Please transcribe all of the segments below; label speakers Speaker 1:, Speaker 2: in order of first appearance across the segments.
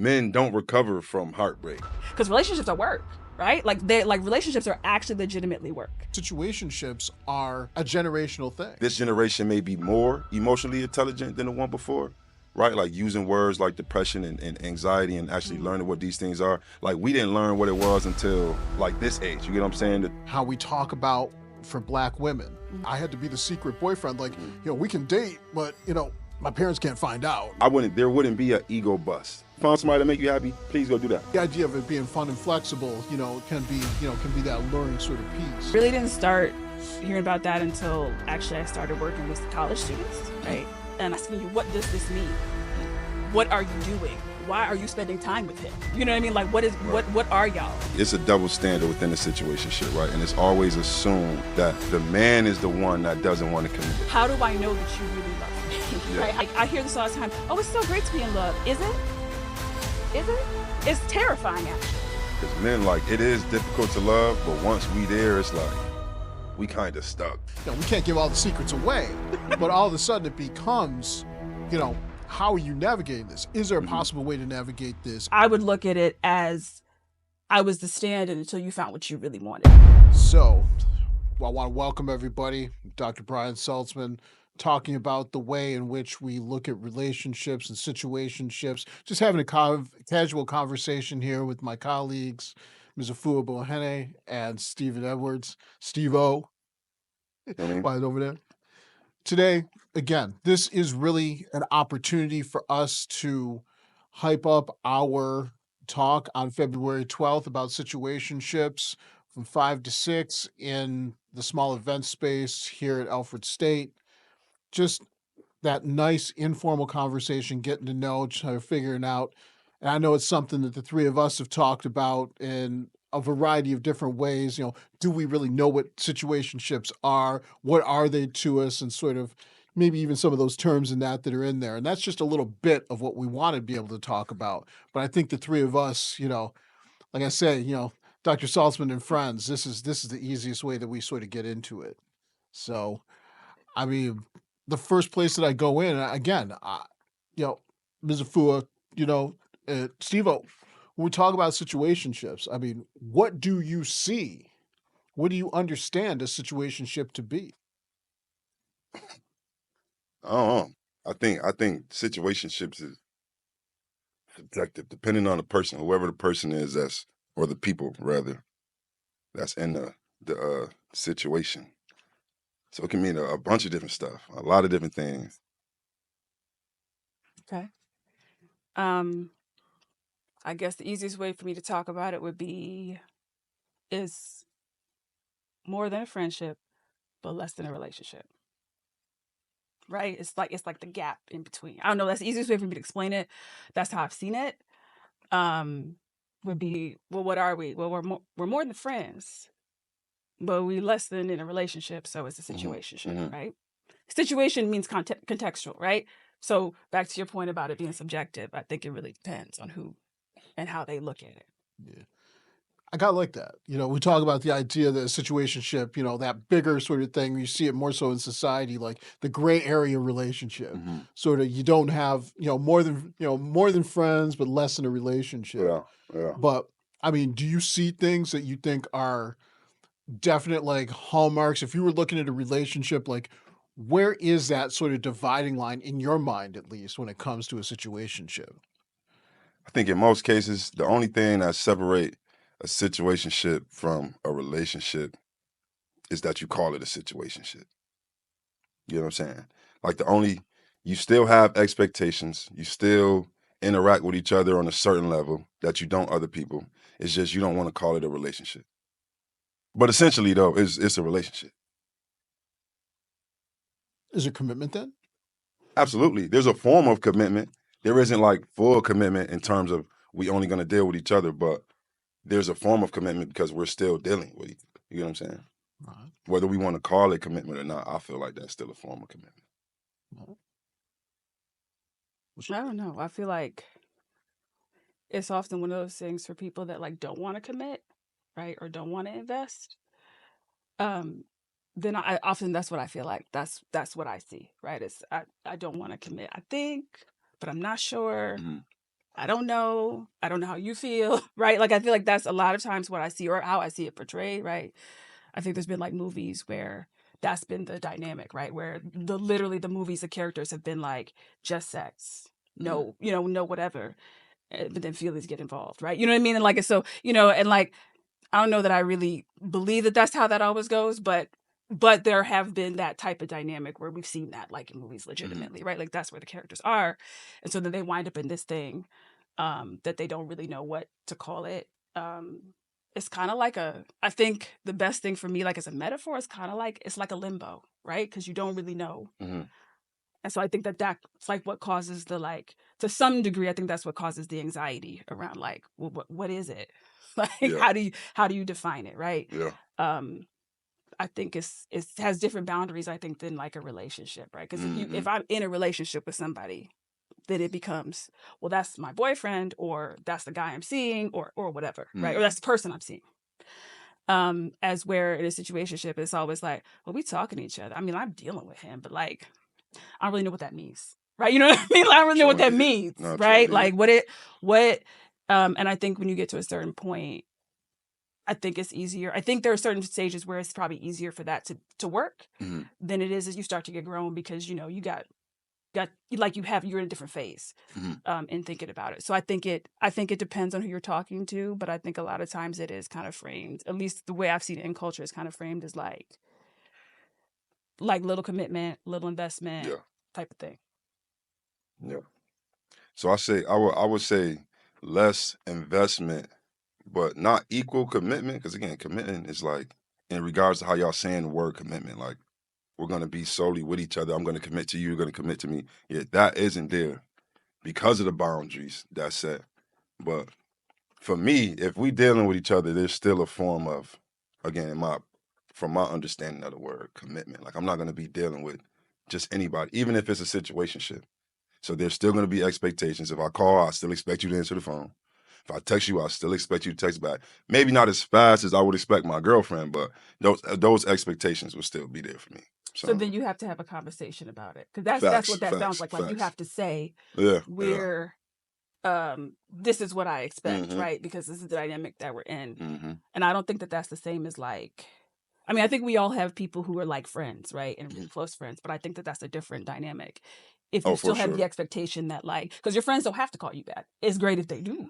Speaker 1: men don't recover from heartbreak.
Speaker 2: Because relationships are work, right? Like relationships are actually legitimately work.
Speaker 3: Situationships are a generational thing.
Speaker 1: This generation may be more emotionally intelligent than the one before, right? Like using words like depression and anxiety and actually learning what these things are. Like we didn't learn what it was until like this age, you get what I'm saying?
Speaker 3: How we talk about for Black women. I had to be the secret boyfriend, like, we can date, but, my parents can't find out.
Speaker 1: There wouldn't be an ego bust. Find somebody to make you happy, please go do that.
Speaker 3: The idea of it being fun and flexible, can be that alluring sort of piece.
Speaker 2: Really didn't start hearing about that until actually I started working with college students, right? And asking you, what does this mean? What are you doing? Why are you spending time with him? You know what I mean? Like, what are y'all?
Speaker 1: It's a double standard within the situationship, right? And it's always assumed that the man is the one that doesn't want to commit.
Speaker 2: How do I know that you really love me? Right? I hear this all the time. Oh, it's so great to be in love. Is it? Is it? It's terrifying, actually.
Speaker 1: Because men, it is difficult to love, but once we there, it's like, we kind of stuck.
Speaker 3: We can't give all the secrets away, but all of a sudden it becomes, how are you navigating this? Is there a possible way to navigate this?
Speaker 2: I would look at it as I was the stand-in until you found what you really wanted.
Speaker 3: So, I want to welcome everybody. Dr. Brian Saltzman, talking about the way in which we look at relationships and situationships. Just having a casual conversation here with my colleagues, Ms. Afua Bohene and Stephen Edwards. Steve-O, right over there. Today, again, this is really an opportunity for us to hype up our talk on February 12th about situationships from 5 to 6 in the small event space here at Alfred State. Just that nice informal conversation, getting to know each other, figuring out. And I know it's something that the three of us have talked about in a variety of different ways. Do we really know what situationships are? What are they to us? And sort of maybe even some of those terms in that are in there. And that's just a little bit of what we want to be able to talk about. But I think the three of us, like I say, Dr. Saltzman and Friends, this is the easiest way that we sort of get into it. So, I mean, the first place that I go in, again, Ms. Afua, Steve-O, when we talk about situationships, I mean, what do you see? What do you understand a situationship to be?
Speaker 1: I think situationships is subjective, depending on the person, whoever the person is, or the people rather, that's in the situation. So it can mean a bunch of different stuff, a lot of different things.
Speaker 2: Okay. I guess the easiest way for me to talk about it would be is more than a friendship, but less than a relationship. Right? It's like the gap in between. I don't know. That's the easiest way for me to explain it. That's how I've seen it. Would be, well, what are we? Well, we're more than friends, but we less than in a relationship. So it's a situationship, right? Situation means contextual, right? So back to your point about it being subjective, I think it really depends on who and how they look at it.
Speaker 3: Yeah. I got like that. We talk about the idea that a situationship, that bigger sort of thing, you see it more so in society, like the gray area relationship. Sort of, you don't have, more than friends, but less than a relationship.
Speaker 1: Yeah.
Speaker 3: But I mean, do you see things that you think are definite, like hallmarks? If you were looking at a relationship, like where is that sort of dividing line in your mind, at least when it comes to a situationship?
Speaker 1: I think in most cases, the only thing that separate a situationship from a relationship is that you call it a situationship. You know what I'm saying? Like you still have expectations. You still interact with each other on a certain level that you don't other people. It's just you don't want to call it a relationship. But essentially, though, it's a relationship.
Speaker 3: Is there commitment then?
Speaker 1: Absolutely. There's a form of commitment. There isn't like full commitment in terms of we only going to deal with each other, but there's a form of commitment because we're still dealing with each other. You know what I'm saying?
Speaker 3: Right.
Speaker 1: Whether we want to call it commitment or not, I feel like that's still a form of commitment.
Speaker 3: Right.
Speaker 2: I don't know. I feel like it's often one of those things for people that don't want to commit, right? Or don't want to invest. Then I often, that's what I feel like. That's what I see, right? It's I don't want to commit. I think, but I'm not sure. I don't know how you feel, right? Like I feel like that's a lot of times what I see, or how I see it portrayed, right? I think there's been like movies where that's been the dynamic, right? Where literally the movies, the characters have been like just sex, no, no whatever, but then feelings get involved, right? You know what I mean? And like so, and like I don't know that I really believe that that's how that always goes, but there have been that type of dynamic where we've seen that like in movies legitimately, right? Like that's where the characters are. And so then they wind up in this thing that they don't really know what to call it. It's kind of like I think the best thing for me, like as a metaphor, is kind of like, it's like a limbo, right? Because you don't really know. And so I think that's like what causes the, like, to some degree, I think that's what causes the anxiety around like, well, what is it? Like, how do you define it, right? I think it has different boundaries, I think, than like a relationship, right? Because if I'm in a relationship with somebody, then it becomes, well, that's my boyfriend, or that's the guy I'm seeing, or whatever, right? Or that's the person I'm seeing. As where in a situationship, it's always like, well, we talking to each other. I mean, I'm dealing with him, but like, I don't really know what that means, right? You know what I mean? Like, I don't really know what that means, right? Like and I think when you get to a certain point, I think it's easier. I think there are certain stages where it's probably easier for that to work than it is as you start to get grown, because you got like you're in a different phase in thinking about it. So I think it depends on who you're talking to, but I think a lot of times it is kind of framed, at least the way I've seen it in culture, is kind of framed as like little commitment, little investment type of thing.
Speaker 1: Yeah. So I would say less investment, but not equal commitment. Because again, commitment is like, in regards to how y'all saying the word commitment, like we're gonna be solely with each other. I'm gonna commit to you. You're gonna commit to me. Yeah, that isn't there because of the boundaries that's set. But for me, if we dealing with each other, there's still a form of, again, from my understanding of the word commitment. Like I'm not gonna be dealing with just anybody, even if it's a situationship. So there's still going to be expectations. If I call, I still expect you to answer the phone. If I text you, I still expect you to text back. Maybe not as fast as I would expect my girlfriend, but those expectations will still be there for me.
Speaker 2: So then you have to have a conversation about it, because that's what that sounds like. Like you have to say, this is what I expect, right? Because this is the dynamic that we're in. And I don't think that that's the same as like, I mean, I think we all have people who are like friends, right? And really close friends, but I think that that's a different dynamic. If you still have the expectation that like, because your friends don't have to call you back. It's great if they do.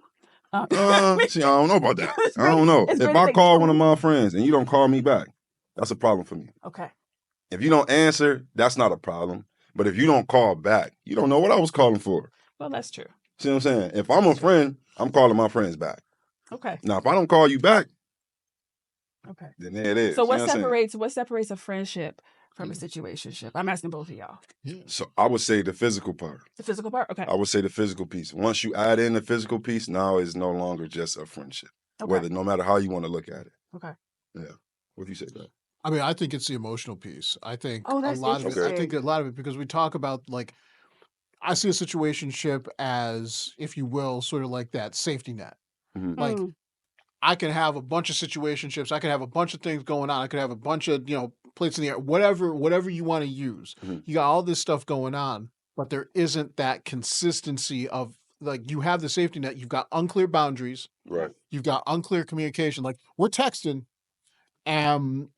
Speaker 1: See, I don't know about that. I don't know. If I call one of my friends and you don't call me back, that's a problem for me.
Speaker 2: Okay.
Speaker 1: If you don't answer, that's not a problem. But if you don't call back, you don't know what I was calling for.
Speaker 2: Well, that's true.
Speaker 1: See what I'm saying? If I'm a friend, I'm calling my friends back.
Speaker 2: Okay.
Speaker 1: Now, if I don't call you back,
Speaker 2: okay,
Speaker 1: then there it is.
Speaker 2: So what separates a friendship from a situationship? I'm asking both of y'all.
Speaker 1: So I would say the physical part.
Speaker 2: The physical part? Okay.
Speaker 1: I would say the physical piece. Once you add in the physical piece, now it's no longer just a friendship. Okay. No matter how you want to look at it.
Speaker 2: Okay.
Speaker 1: Yeah. What do you say to that?
Speaker 3: I mean, I think it's the emotional piece. I think
Speaker 2: a lot of it.
Speaker 3: I think a lot of it, because we talk about, like, I see a situationship as, if you will, sort of like that safety net. Like, I can have a bunch of situationships. I can have a bunch of things going on. I could have a bunch of, plates in the air, whatever you want to use. You got all this stuff going on, but there isn't that consistency of, like, you have the safety net. You've got unclear boundaries.
Speaker 1: Right.
Speaker 3: You've got unclear communication. Like, we're texting, and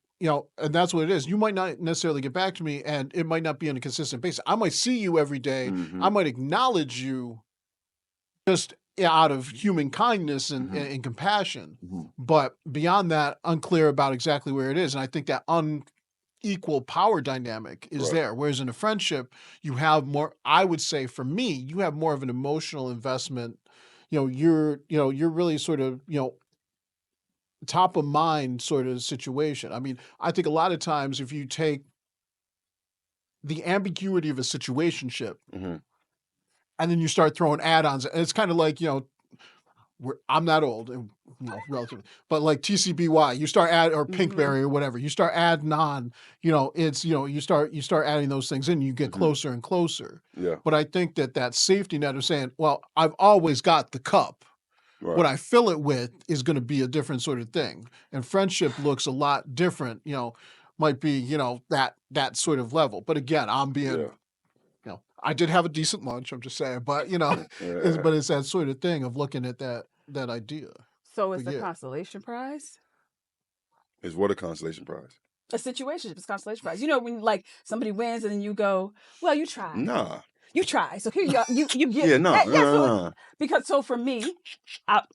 Speaker 3: that's what it is. You might not necessarily get back to me, and it might not be on a consistent basis. I might see you every day. I might acknowledge you just out of human kindness and compassion. But beyond that, unclear about exactly where it is. And I think that unequal power dynamic is there. Whereas in a friendship, you have more, I would say for me, you have more of an emotional investment. You're really sort of, top of mind sort of situation. I mean, I think a lot of times if you take the ambiguity of a situationship and then you start throwing add-ons, and it's kind of like, I'm not old, and relatively, but like TCBY, you start or Pinkberry or whatever, you start adding on, it's, you start adding those things in, you get closer and closer.
Speaker 1: Yeah.
Speaker 3: But I think that safety net of saying, well, I've always got the cup. Right. What I fill it with is going to be a different sort of thing. And friendship looks a lot different, might be, that sort of level. But again, I'm being, I did have a decent lunch, I'm just saying, but it's that sort of thing of looking at that idea.
Speaker 2: So it's
Speaker 3: But
Speaker 2: a
Speaker 3: yeah.
Speaker 2: consolation prize.
Speaker 1: Is what a consolation prize?
Speaker 2: A situation is a consolation prize. You know, when like somebody wins and then you go, well, you tried.
Speaker 1: Nah.
Speaker 2: You try. So here you are. You get
Speaker 1: Yeah, no.
Speaker 2: so because so for me,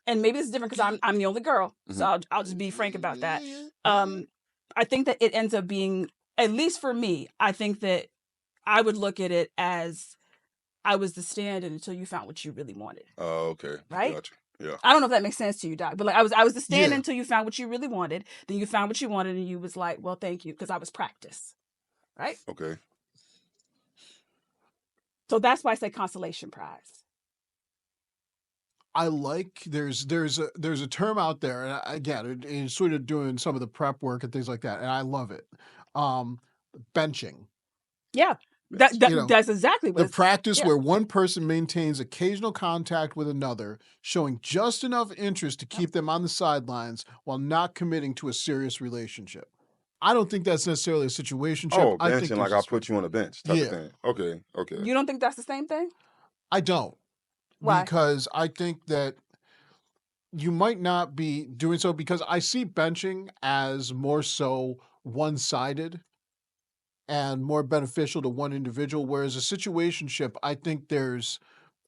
Speaker 2: and maybe this is different because I'm the only girl, so I'll just be frank about that. I think that it ends up being, at least for me, I think that I would look at it as I was the stand-in until you found what you really wanted.
Speaker 1: Oh, okay.
Speaker 2: Right?
Speaker 1: Gotcha. Yeah.
Speaker 2: I don't know if that makes sense to you, Doc, but like I was the stand-in
Speaker 3: Yeah.
Speaker 2: until you found what you really wanted. Then you found what you wanted, and you was like, well, thank you, because I was practice. Right?
Speaker 1: Okay.
Speaker 2: So that's why I say consolation prize.
Speaker 3: I like there's a term out there, and again, it's sort of doing some of the prep work and things like that, and I love it. Benching.
Speaker 2: Yeah,
Speaker 1: Bench.
Speaker 2: that's exactly what
Speaker 3: The
Speaker 2: it's,
Speaker 3: practice
Speaker 2: yeah.
Speaker 3: where one person maintains occasional contact with another, showing just enough interest to keep them on the sidelines while not committing to a serious relationship. I don't think that's necessarily a situationship.
Speaker 1: Oh,
Speaker 3: I think
Speaker 1: benching, like
Speaker 3: there's
Speaker 1: I'll put you on a bench type of thing. Okay. Okay.
Speaker 2: You don't think that's the same thing?
Speaker 3: I don't.
Speaker 2: Why?
Speaker 3: Because I think that you might not be doing so, because I see benching as more so one-sided and more beneficial to one individual, whereas a situationship, I think there's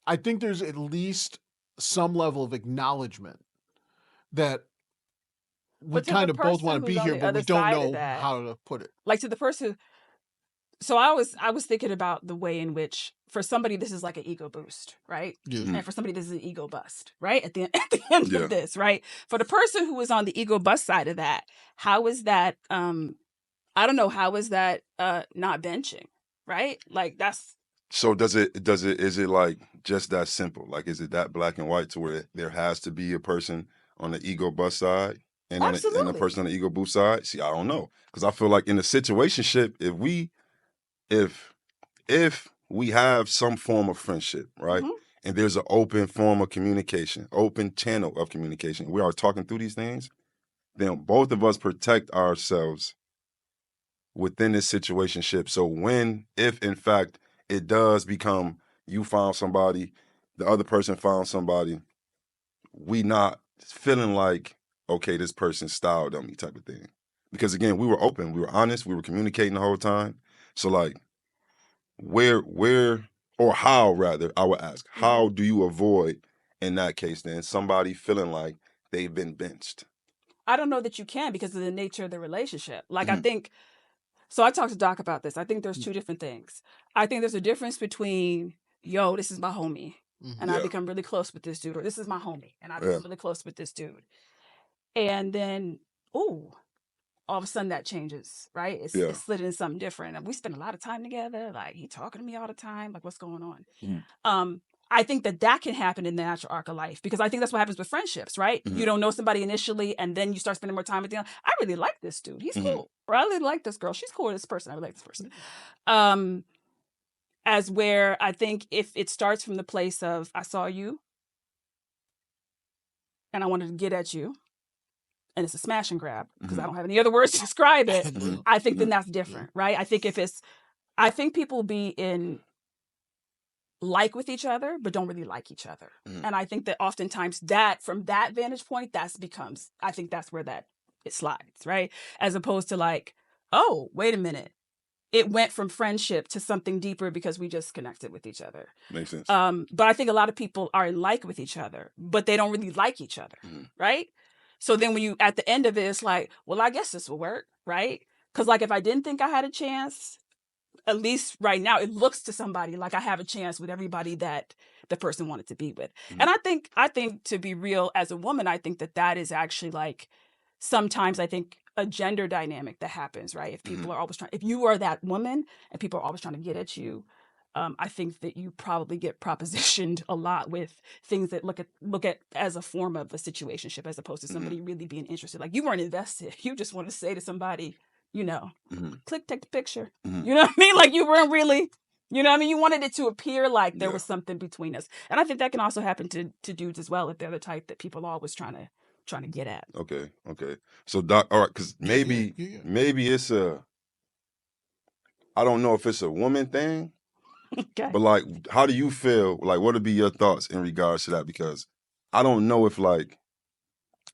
Speaker 3: at least some level of acknowledgement that we
Speaker 2: But to the
Speaker 3: kind of both want
Speaker 2: person
Speaker 3: to
Speaker 2: who's
Speaker 3: be
Speaker 2: on
Speaker 3: here,
Speaker 2: the
Speaker 3: but
Speaker 2: other
Speaker 3: we don't
Speaker 2: side of
Speaker 3: know
Speaker 2: that,
Speaker 3: how to put it.
Speaker 2: like to the person. So I was thinking about the way in which for somebody this is like an ego boost, right?
Speaker 3: Yeah.
Speaker 2: And for somebody this is an ego bust, right? At the end
Speaker 1: Yeah.
Speaker 2: of this, right? For the person who is on the ego bust side of that, how is that? I don't know. How is that not benching, right? Like that's.
Speaker 1: So is it like just that simple? Like, is it that black and white to where there has to be a person on the ego bust side and and a
Speaker 2: Absolutely.
Speaker 1: person on the ego boost side? See, I don't know, because I feel like in a situationship, if we have some form of friendship, right, and there's an open form of communication, open channel of communication, we are talking through these things, then both of us protect ourselves within this situationship. So if in fact it does become you found somebody, the other person found somebody, we not feeling like, okay, this person styled on me type of thing. Because again, we were open, we were honest, we were communicating the whole time. So like, where or how, rather, I would ask, how do you avoid in that case then somebody feeling like they've been benched?
Speaker 2: I don't know that you can because of the nature of the relationship. Like I think. So I talked to Doc about this. I think there's two different things. I think there's a difference between, yo, this is my homie, and I become really close with this dude, or this is my homie, and I become really close with this dude. And then, ooh, all of a sudden that changes, right? It's slid in something different. And we spend a lot of time together. Like he talking to me all the time. Like what's going on? I think that can happen in the natural arc of life, because I think that's what happens with friendships, right? You don't know somebody initially, and then you start spending more time with them. I really like this dude. He's cool. Or I really like this girl. She's cool. This person. I really like this person. As where I think if it starts from the place of I saw you and I wanted to get at you, and it's a smash and grab because I don't have any other words to describe it. I think then that's different, right? I think people be in like with each other, but don't really like each other. And I think that oftentimes that from that vantage point, I think that's where it slides, right? As opposed to like, oh, wait a minute. It went from friendship to something deeper because we just connected with each other.
Speaker 1: Makes sense.
Speaker 2: But I think a lot of people are in like with each other, but they don't really like each other, right? So then when you, at the end of it, it's like, well, I guess this will work, right? Because like if I didn't think I had a chance, at least right now, it looks to somebody like I have a chance with everybody that the person wanted to be with. And I think to be real, as a woman, I think that is actually like sometimes I think a gender dynamic that happens, right? If people are always if you are that woman and people are always trying to get at you, I think that you probably get propositioned a lot with things that look at as a form of a situationship, as opposed to somebody really being interested. Like you weren't invested. You just want to say to somebody, click, take the picture. You know what I mean? Like you weren't really, you know what I mean? You wanted it to appear like there was something between us. And I think that can also happen to dudes as well, if they're the type that people are always trying to get at.
Speaker 1: Okay. So Doc, all right, because maybe it's I don't know if it's a woman thing
Speaker 2: Okay.
Speaker 1: But like, how do you feel? Like, what would be your thoughts in regards to that? Because I don't know if like,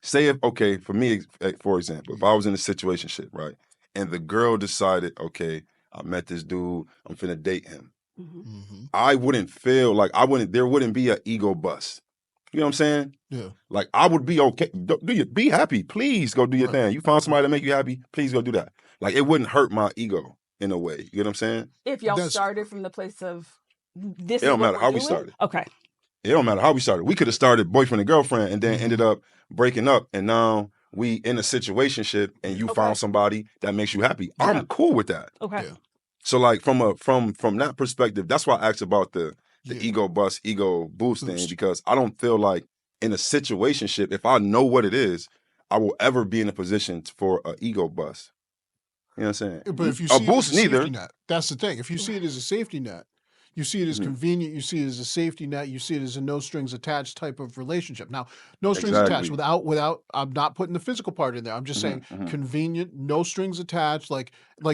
Speaker 1: say if, okay, for me, for example, if I was in a situationship, right, and the girl decided, okay, I met this dude, I'm finna date him. I wouldn't feel like there wouldn't be an ego bust. You know what I'm saying?
Speaker 3: Yeah.
Speaker 1: Like, I would be okay. Be happy. Please go do your thing. You found somebody to make you happy, please go do that. Like, it wouldn't hurt my ego in a way. You know what I'm saying?
Speaker 2: If y'all
Speaker 3: That's-
Speaker 2: started from the place of this
Speaker 1: It
Speaker 2: is
Speaker 1: don't
Speaker 2: what
Speaker 1: matter
Speaker 2: we're
Speaker 1: how
Speaker 2: doing.
Speaker 1: we started.
Speaker 2: Okay.
Speaker 1: It don't matter how we started. We could have started boyfriend and girlfriend and then ended up breaking up, and now we in a situationship and you
Speaker 2: Okay.
Speaker 1: found somebody that makes you happy.
Speaker 2: Okay.
Speaker 1: I'm cool with that.
Speaker 2: Okay.
Speaker 3: Yeah.
Speaker 1: So like from that perspective, that's why I asked about the ego bust, ego boost thing, because I don't feel like in a situationship, if I know what it is, I will ever be in a position for an ego bust. You know what I'm saying?
Speaker 3: But if you
Speaker 1: A
Speaker 3: see it as
Speaker 1: boost,
Speaker 3: a safety
Speaker 1: neither.
Speaker 3: net, that's the thing. If you see it as a safety net, you see it as convenient, you see it as a safety net, you see it as a no strings attached type of relationship. Now, no strings attached without I'm not putting the physical part in there. I'm just saying convenient, no strings attached, like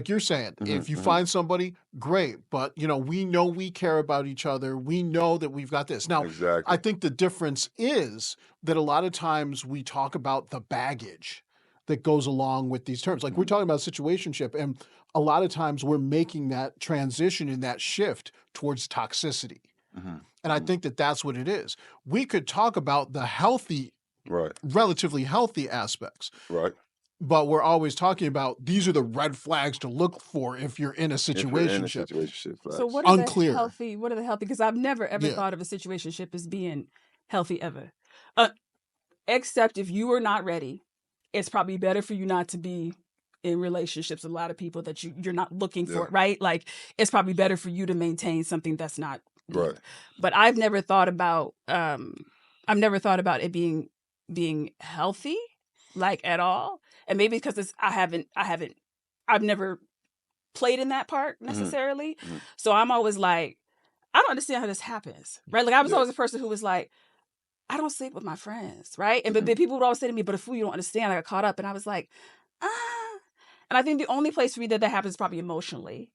Speaker 3: you're saying. If you find somebody, great. But we know we care about each other. We know that we've got this. Now, I think the difference is that a lot of times we talk about the baggage that goes along with these terms. Like we're talking about situationship, and a lot of times we're making that transition and that shift towards toxicity. And I think that that's what it is. We could talk about the healthy, relatively healthy aspects.
Speaker 1: Right.
Speaker 3: But we're always talking about these are the red flags to look for if you're in a situationship.
Speaker 2: So what are the healthy? What are the healthy? Because I've never ever thought of a situationship as being healthy ever, except if you are not ready. It's probably better for you not to be in relationships with a lot of people that you're not looking for, right? Like it's probably better for you to maintain something that's not deep. Right. But I've never thought about it being healthy, like at all. And maybe because I've never played in that part necessarily. So I'm always like, I don't understand how this happens, right? Like I was always a person who was like, I don't sleep with my friends, right? And but people would always say to me, but if you don't understand, I got caught up. And I was like, And I think the only place for me that happens is probably emotionally.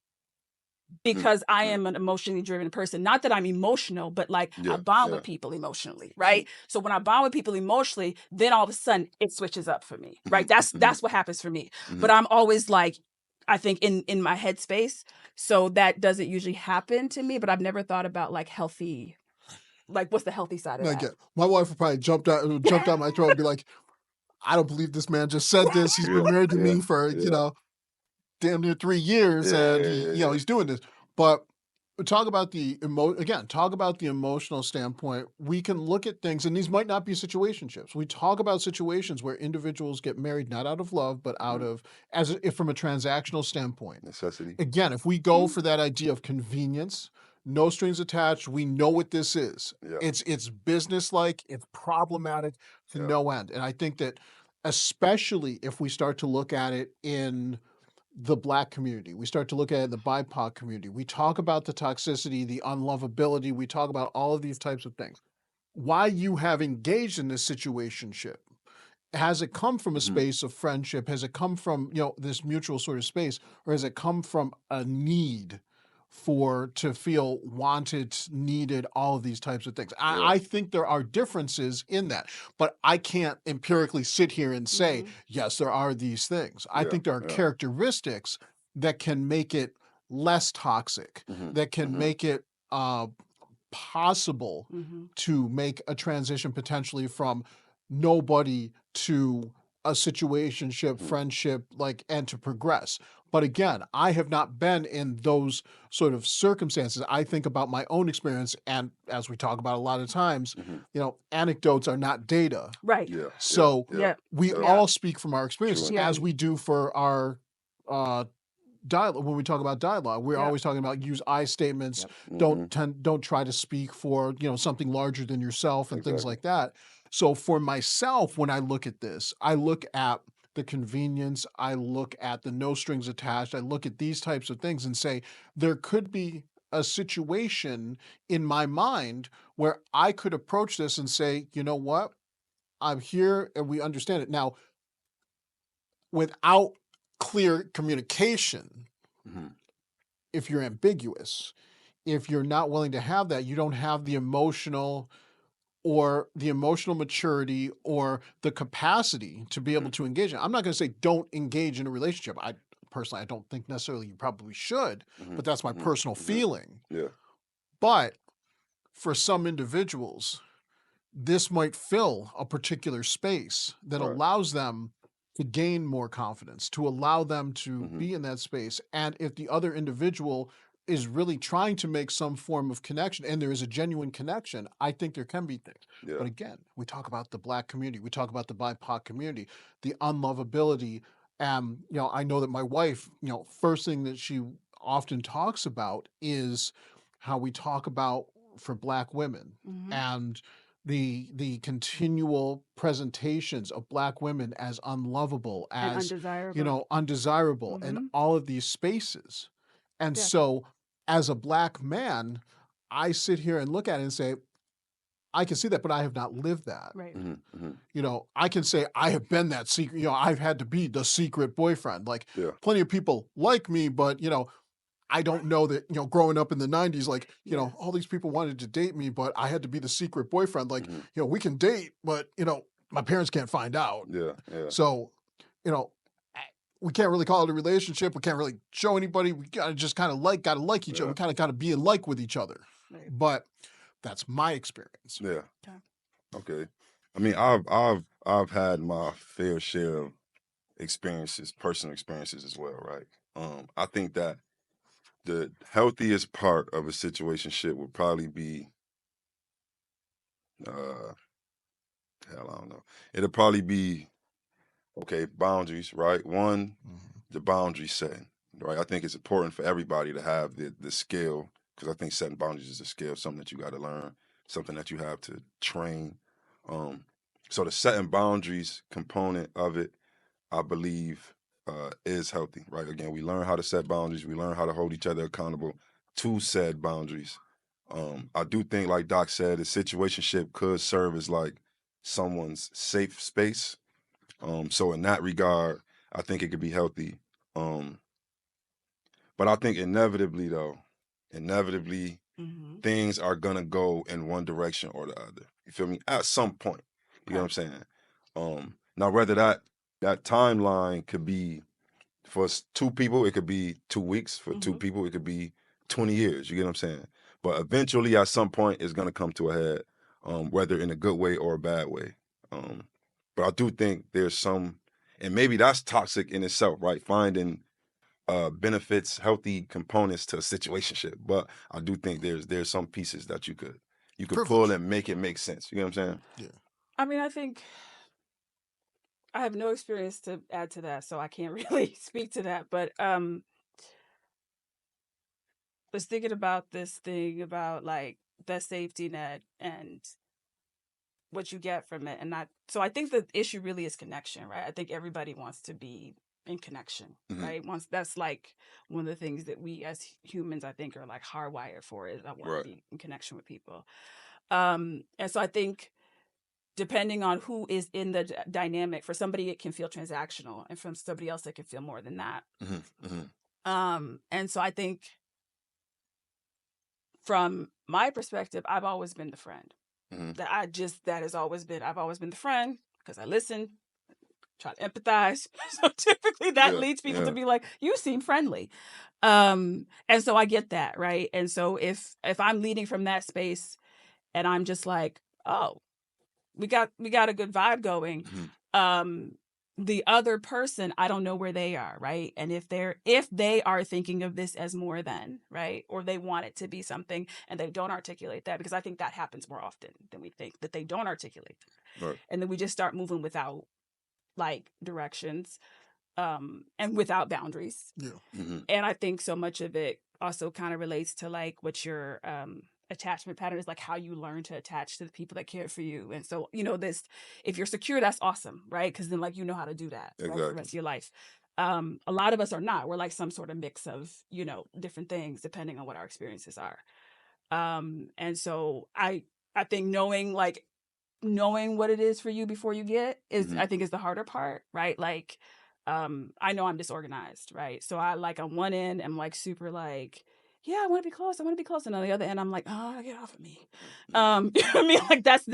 Speaker 2: Because I am an emotionally driven person. Not that I'm emotional, but like I bond with people emotionally, right? So when I bond with people emotionally, then all of a sudden it switches up for me, right? That's what happens for me. But I'm always like, I think in my headspace. So that doesn't usually happen to me, but I've never thought about like healthy. Like, what's the healthy side of that?
Speaker 3: My wife would probably jumped out my throat and be like, I don't believe this man just said this. He's been married to me for, damn near 3 years, and he's doing this. But talk about the emotional standpoint. We can look at things, and these might not be situationships. We talk about situations where individuals get married not out of love, but out of if from a transactional standpoint.
Speaker 1: Necessity.
Speaker 3: Again, if we go for that idea of convenience, no strings attached, we know what this is. It's business-like, it's problematic to no end. And I think that especially if we start to look at it in the Black community, we start to look at it in the BIPOC community, we talk about the toxicity, the unlovability, we talk about all of these types of things. Why you have engaged in this situationship? Has it come from a space of friendship? Has it come from, this mutual sort of space, or has it come from a need to feel wanted, needed, all of these types of things? I think there are differences in that, but I can't empirically sit here and say, yes, there are these things. I think there are characteristics that can make it less toxic, that can make it possible to make a transition potentially from nobody to a situationship, friendship, and to progress. But again, I have not been in those sort of circumstances. I think about my own experience, and as we talk about a lot of times, anecdotes are not data.
Speaker 2: Right.
Speaker 3: So we all speak from our experiences, as we do for our dialogue. When we talk about dialogue, we're always talking about use I statements. Don't try to speak for something larger than yourself and things like that. So for myself, when I look at this, I look at the convenience, I look at the no strings attached, I look at these types of things and say, there could be a situation in my mind where I could approach this and say, you know what? I'm here and we understand it. Now, without clear communication, if you're ambiguous, if you're not willing to have that, you don't have the emotional maturity or the capacity to be able to engage in. I'm not going to say don't engage in a relationship. I don't think necessarily you probably should, but that's my personal feeling.
Speaker 1: Yeah.
Speaker 3: But for some individuals, this might fill a particular space that
Speaker 1: Right.
Speaker 3: allows them to gain more confidence, to allow them to be in that space. And if the other individual is really trying to make some form of connection and there is a genuine connection, I think there can be things.
Speaker 1: Yeah.
Speaker 3: But again, we talk about the Black community, we talk about the BIPOC community, the unlovability. I know that my wife, first thing that she often talks about is how we talk about for Black women and the continual presentations of Black women as unlovable,
Speaker 2: And
Speaker 3: as
Speaker 2: undesirable.
Speaker 3: undesirable in all of these spaces. And
Speaker 2: Yeah.
Speaker 3: so as a Black man, I sit here and look at it and say, I can see that, but I have not lived that.
Speaker 2: Right.
Speaker 3: I can say I have been that secret, I've had to be the secret boyfriend. Like plenty of people like me, but I don't know that, growing up in the 90s, like, all these people wanted to date me, but I had to be the secret boyfriend. Like, we can date, but, my parents can't find out.
Speaker 1: Yeah.
Speaker 3: So, we can't really call it a relationship. We can't really show anybody. We gotta just kind of like each other. We kind of got to be in like with each other.
Speaker 2: Right.
Speaker 3: But that's my experience.
Speaker 1: Yeah.
Speaker 2: Okay.
Speaker 1: Okay. I mean, I've had my fair share of experiences, personal experiences as well, right? I think that the healthiest part of a situationship would probably be, hell, I don't know. It'll probably be, okay, boundaries, right? One, the boundary setting, right? I think it's important for everybody to have the skill, because I think setting boundaries is a skill, something that you got to learn, something that you have to train. So the setting boundaries component of it, I believe, is healthy, right? Again, we learn how to set boundaries. We learn how to hold each other accountable to said boundaries. I do think, like Doc said, a situationship could serve as like someone's safe space. So in that regard, I think it could be healthy. But I think inevitably, things are gonna go in one direction or the other. You feel me? At some point. You know what I'm saying? Now whether that timeline could be for two people, it could be 2 weeks. For two people, it could be 20 years. You get what I'm saying? But eventually, at some point, it's gonna come to a head, whether in a good way or a bad way. But I do think there's some, and maybe that's toxic in itself, right? Finding benefits, healthy components to a situationship. But I do think there's some pieces that you could pull and make it make sense. You know what I'm saying?
Speaker 3: Yeah.
Speaker 2: I mean, I think I have no experience to add to that, so I can't really speak to that. But was thinking about this thing about like the safety net and what you get from it, and so I think the issue really is connection, right? I think everybody wants to be in connection, right? That's like one of the things that we as humans, I think, are like hardwired for, is I want to be in connection with people. And so I think depending on who is in the dynamic, for somebody it can feel transactional, and from somebody else it can feel more than that. And so I think from my perspective, I've always been the friend. I've always been the friend because I listen, try to empathize. So typically that leads people to be like, you seem friendly. And so I get that, right? And so if I'm leading from that space and I'm just like, oh, we got a good vibe going. The other person, I don't know where they are, right? And if they are thinking of this as more than, right, or they want it to be something and they don't articulate that, because I think that happens more often than we think, that they don't articulate that. Right. And then we just start moving without like directions, and without boundaries. Yeah. And I think so much of it also kind of relates to like what your attachment pattern is, like how you learn to attach to the people that care for you. And so, this, if you're secure, that's awesome, right? Because then like how to do that right, for the rest of your life. A lot of us are not. We're like some sort of mix of, different things depending on what our experiences are. And so I think knowing what it is for you before you get is, I think, is the harder part, right? Like, I know I'm disorganized, right? So I like on one end, I'm like super like yeah, I want to be close. I want to be close. And on the other end, I'm like, oh, get off of me. You know what I mean? Like that's,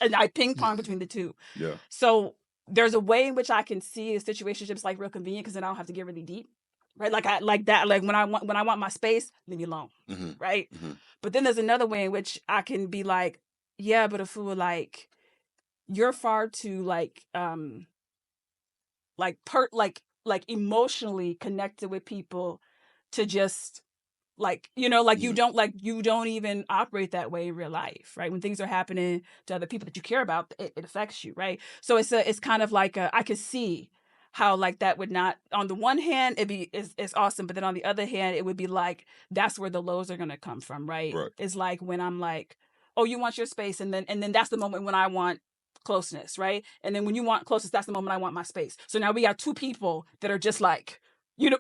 Speaker 2: and I ping pong between the two.
Speaker 1: Yeah.
Speaker 2: So there's a way in which I can see a situationship's like real convenient because then I don't have to get really deep, right? Like I like that. Like when I want my space, leave me alone, right? But then there's another way in which I can be like, yeah, but a fool, like you're far too like emotionally connected with people to just like, you know, like you don't even operate that way in real life, right? When things are happening to other people that you care about, it affects you, right? So it's kind of like I could see how like that would not, on the one hand it's awesome, but then on the other hand it would be like that's where the lows are going to come from, right? It's like when I'm like, oh, you want your space, and then that's the moment when I want closeness, right? And then when you want closeness, that's the moment I want my space. So now we got two people that are just like, you know,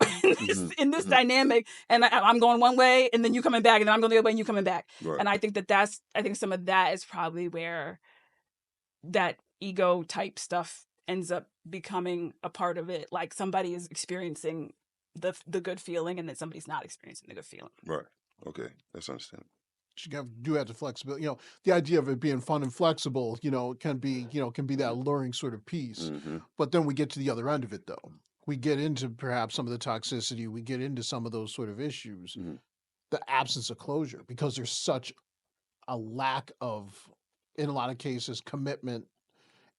Speaker 2: in this dynamic, and I'm going one way, and then you coming back, and then I'm going the other way, and you coming back. Right. And I think I think some of that is probably where that ego type stuff ends up becoming a part of it. Like somebody is experiencing the good feeling, and then somebody's not experiencing the good feeling.
Speaker 1: Right. Okay, that's understandable.
Speaker 3: You do have the flexibility. You know, the idea of it being fun and flexible, you know, can be that alluring sort of piece. But then we get to the other end of it, though. We get into perhaps some of the toxicity. We get into some of those sort of issues. The absence of closure, because there's such a lack of, in a lot of cases, commitment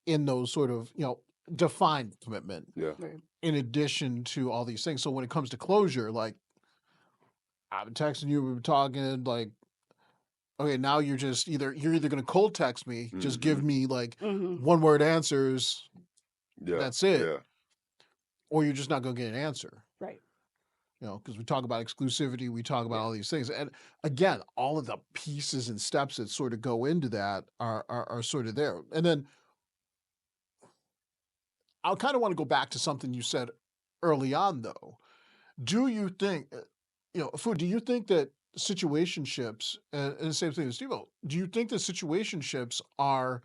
Speaker 3: in those sort of, you know, defined commitment.
Speaker 1: Yeah.
Speaker 2: Right.
Speaker 3: In addition to all these things. So when it comes to closure, like I'm texting you, we were talking, like, okay, now you're either going to cold text me, just give me like one word answers.
Speaker 1: Yeah.
Speaker 3: That's it.
Speaker 1: Yeah.
Speaker 3: Or you're just not going to get an answer.
Speaker 2: Right.
Speaker 3: You know, because we talk about exclusivity, we talk about all these things. And again, all of the pieces and steps that sort of go into that are sort of there. And then I kind of want to go back to something you said early on, though. Do you think, you know, Fu, do you think that situationships, and the same thing as Steve, do you think that situationships are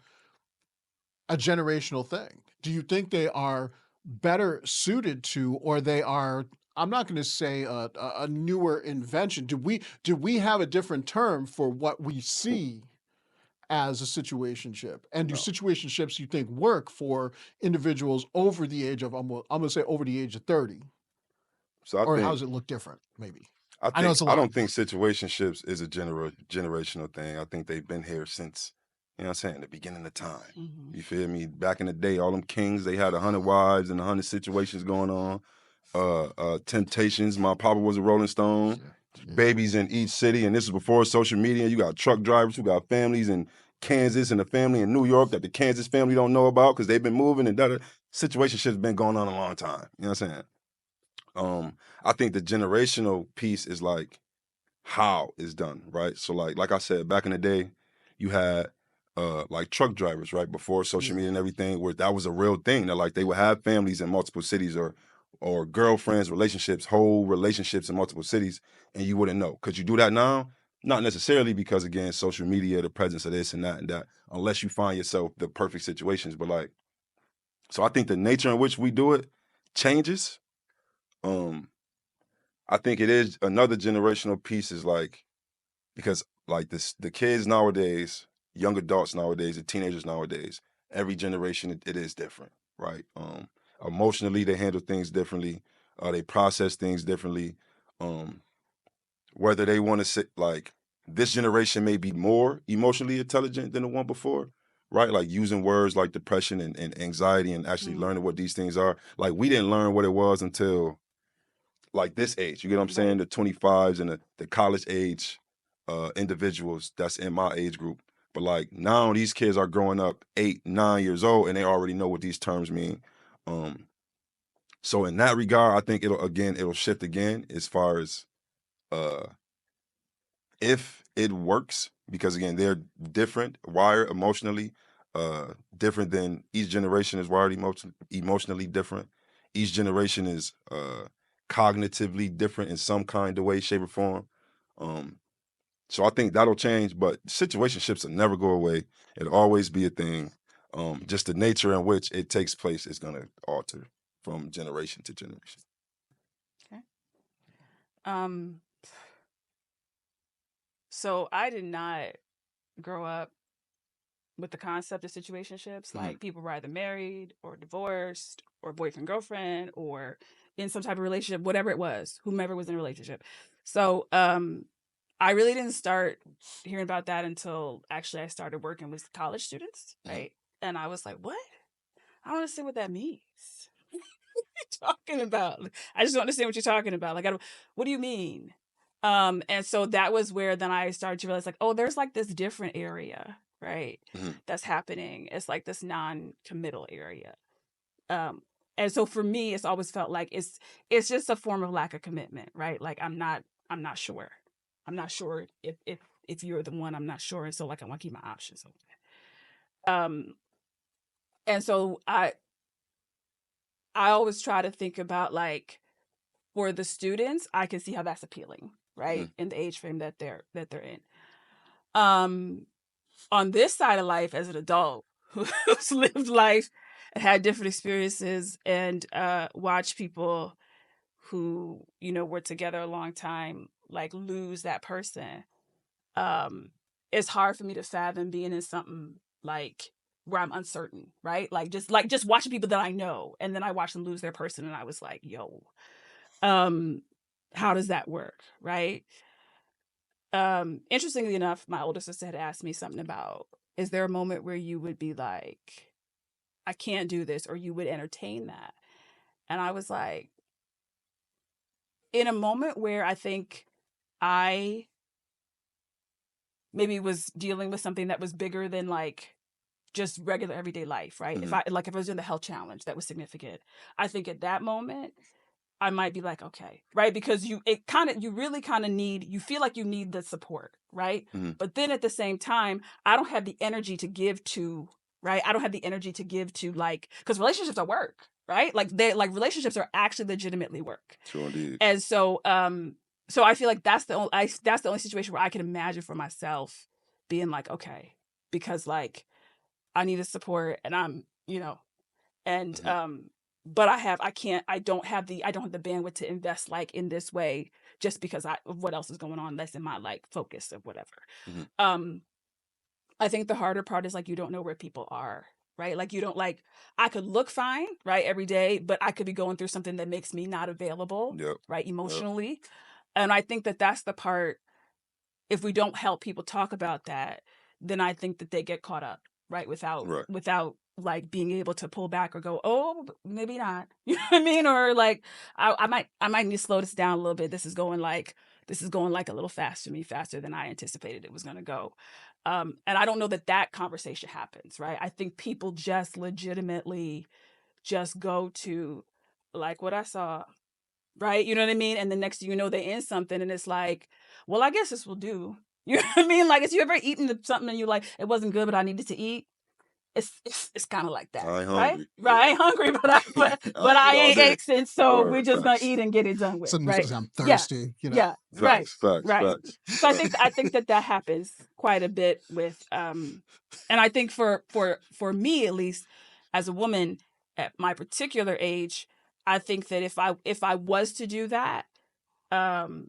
Speaker 3: a generational thing? Do you think they are better suited to, or they are, I'm not going to say a newer invention. Do we have a different term for what we see as a situationship? And do situationships, you think, work for individuals over the age of, I'm going to say over the age of 30?
Speaker 1: So I
Speaker 3: or
Speaker 1: think,
Speaker 3: how does it look different, maybe?
Speaker 1: I
Speaker 3: know it's a
Speaker 1: I
Speaker 3: lot.
Speaker 1: don't think situationships is a generational thing. I think they've been here since, you know what I'm saying, the beginning of time. You feel me? Back in the day, all them kings, they had 100 wives and 100 situations going on. Temptations, my papa was a Rolling Stone. Babies in each city, and this is before social media. You got truck drivers who got families in Kansas and a family in New York that the Kansas family don't know about because they've been moving, and that situationship's been going on a long time. You know what I'm saying? I think the generational piece is like how it's done, right? So like I said, back in the day, you had like truck drivers, right? Before social media and everything, where that was a real thing. That like they would have families in multiple cities or girlfriends, relationships, whole relationships in multiple cities, and you wouldn't know. Could you do that now? Not necessarily, because again, social media, the presence of this and that, unless you find yourself the perfect situations. But like, so I think the nature in which we do it changes. I think it is another generational piece is like, because like the kids nowadays, young adults nowadays, the teenagers nowadays, every generation it is different, right? Emotionally they handle things differently, they process things differently. Whether they want to sit like this generation may be more emotionally intelligent than the one before, right? Like using words like depression and anxiety and actually learning what these things are. Like we didn't learn what it was until like this age. You get what I'm saying? The 25s and the college age individuals that's in my age group. But like now these kids are growing up 8, 9 years old and they already know what these terms mean. So in that regard, I think it'll shift again as far as if it works, because again, they're different, wired emotionally, different than each generation is wired emotionally different. Each generation is cognitively different in some kind of way, shape, or form. So I think that'll change, but situationships will never go away. It'll always be a thing. Just the nature in which it takes place is going to alter from generation to generation.
Speaker 2: Okay. So I did not grow up with the concept of situationships. Like people were either married or divorced or boyfriend, girlfriend, or in some type of relationship, whatever it was, whomever was in a relationship. So I really didn't start hearing about that until actually I started working with college students, right? And I was like, what? I don't understand what that means. What are you talking about? I just don't understand what you're talking about. Like, what do you mean? And so that was where then I started to realize, like, oh, there's like this different area, right? That's happening. It's like this non-committal area. And so for me, it's always felt like it's just a form of lack of commitment, right? Like I'm not sure. I'm not sure if you're the one. I'm not sure, and so like I want to keep my options open. And so I always try to think about, like, for the students, I can see how that's appealing, right? In the age frame that they're in. On this side of life, as an adult who's lived life and had different experiences and watched people who, you know, were together a long time, like, lose that person. It's hard for me to fathom being in something like where I'm uncertain, right? Like just watching people that I know, and then I watch them lose their person, and I was like, yo, how does that work, right? Interestingly enough, my older sister had asked me something about, is there a moment where you would be like, I can't do this, or you would entertain that? And I was like, in a moment where I think I maybe was dealing with something that was bigger than like just regular everyday life, right? If I was doing the health challenge that was significant, I think at that moment I might be like, okay, right? Because you really kind of need, you feel like you need the support, right? But then at the same time, I don't have the energy to give to, right? I don't have the energy to give to, like, because relationships are work, right? Like relationships are actually legitimately work.
Speaker 1: Sure indeed.
Speaker 2: And so so I feel like that's the only situation where I can imagine for myself being like, okay, because like I need a support, and I'm, you know, and but I don't have the bandwidth to invest like in this way, just because of what else is going on that's in my like focus of whatever. I think the harder part is like you don't know where people are, right? Like you don't, like, I could look fine, right, every day, but I could be going through something that makes me not available, right, emotionally. And I think that that's the part, if we don't help people talk about that, then I think that they get caught up, right, without like being able to pull back or go, oh, maybe not. You know what I mean? Or like, I might need to slow this down a little bit. This is going like a little faster than I anticipated it was going to go. And I don't know that conversation happens, right? I think people just legitimately just go to, like, what I saw, right? You know what I mean? And the next thing you know, they're in something, and it's like, well, I guess this will do. You know what I mean? Like, if you ever eaten something and you're like, it wasn't good, but I needed to eat. It's kind of like that,
Speaker 1: I ain't
Speaker 2: right?
Speaker 1: hungry.
Speaker 2: Right, I ain't hungry, but I ain't anxious, so we're just gonna eat and get it done with,
Speaker 3: Sometimes
Speaker 2: right?
Speaker 3: I'm thirsty, you know.
Speaker 2: Yeah, right,
Speaker 1: Facts.
Speaker 2: So I think that happens quite a bit with, and I think for me, at least, as a woman at my particular age, I think that if I was to do that, well,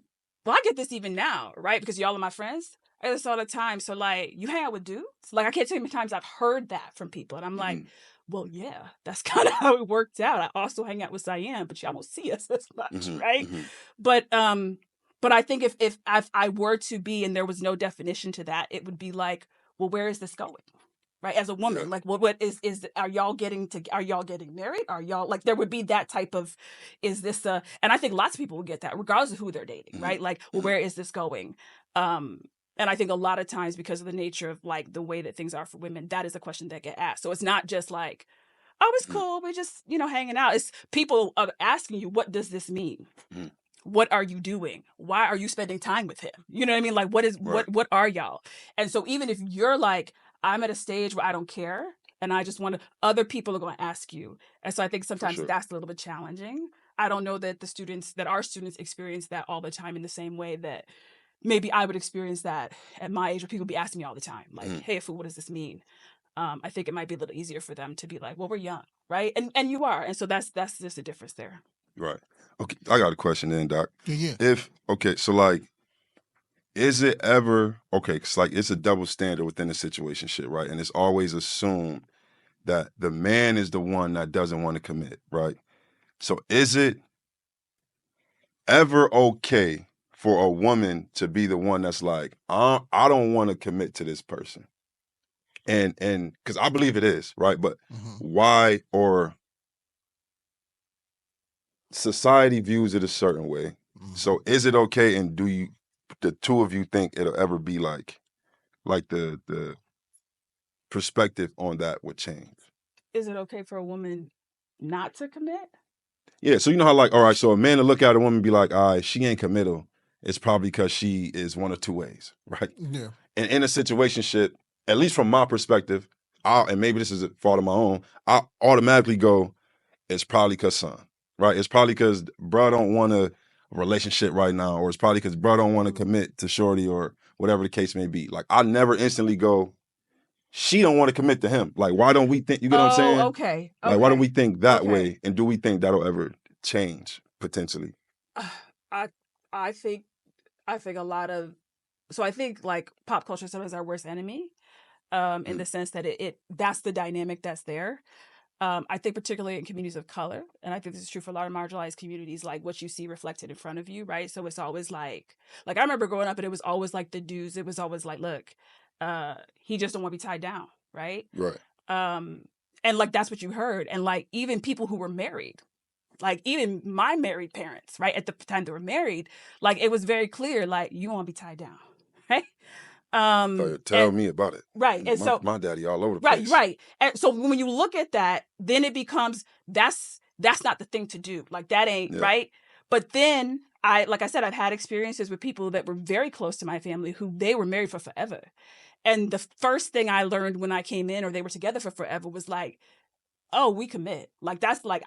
Speaker 2: I get this even now, right? Because y'all are my friends. I get this all the time. So like, you hang out with dudes? Like, I can't tell you how many times I've heard that from people, and I'm like, well, yeah, that's kind of how it worked out. I also hang out with Cyan, but y'all don't see us as much, right? But I think if I were to be, and there was no definition to that, it would be like, well, where is this going? Right, as a woman, like, what is are y'all getting married? Are y'all, like, there would be that type of, is this and I think lots of people will get that regardless of who they're dating, right? Like, well, where is this going? And I think a lot of times, because of the nature of like the way that things are for women, that is a question that get asked. So it's not just like, oh, it's cool, we're just, you know, hanging out. It's people are asking you, what does this mean? What are you doing? Why are you spending time with him? You know what I mean? Like, what are y'all? And so even if you're like, I'm at a stage where I don't care, and I just want to, other people are going to ask you. And so I think sometimes that's a little bit challenging. I don't know that our students experience that all the time in the same way that maybe I would experience that at my age, where people be asking me all the time, like, hey, Fu, what does this mean? I think it might be a little easier for them to be like, well, we're young, right? And you are. And so that's just a difference there.
Speaker 1: Right. Okay, I got a question then, Doc.
Speaker 3: Yeah.
Speaker 1: So like, is it ever okay? It's like it's a double standard within the situationship, right? And it's always assumed that the man is the one that doesn't want to commit, right? So is it ever okay for a woman to be the one that's like, I don't want to commit to this person? And because I believe it is, right? But why? Or society views it a certain way. So is it okay? And do you, the two of you, think it'll ever be like the perspective on that would change?
Speaker 2: Is it okay for a woman not to commit?
Speaker 1: Yeah. So you know how like, all right, so a man to look at a woman and be like, all right, she ain't committal. It's probably because she is one of two ways, right?
Speaker 3: Yeah.
Speaker 1: And in a situationship, at least from my perspective, and maybe this is a fault of my own, I automatically go, it's probably because son, right? It's probably because bro don't want a relationship right now, or it's probably because bro don't want to commit to shorty, or whatever the case may be. Like, I never instantly go, she don't want to commit to him. Like, why don't we think, you get what I'm saying?
Speaker 2: Okay.
Speaker 1: Like, why don't we think that
Speaker 2: Okay.
Speaker 1: way? And do we think that'll ever change potentially?
Speaker 2: I think a lot of, so I think like pop culture sometimes is our worst enemy, in the sense that it that's the dynamic that's there. I think particularly in communities of color, and I think this is true for a lot of marginalized communities, like what you see reflected in front of you, right? So it's always like I remember growing up and it was always like the dudes, it was always like, look, he just don't want to be tied down, right?
Speaker 1: Right.
Speaker 2: And like that's what you heard. And like even people who were married, like even my married parents, right, at the time they were married, like it was very clear, like you want to be tied down, right?
Speaker 1: Tell me about it.
Speaker 2: Right. And so
Speaker 1: my daddy all over the place.
Speaker 2: Right. And so when you look at that, then it becomes that's not the thing to do. Like that ain't right. But then like I said, I've had experiences with people that were very close to my family who they were married for forever. And the first thing I learned when I came in, or they were together for forever, was like, oh, we commit. Like that's like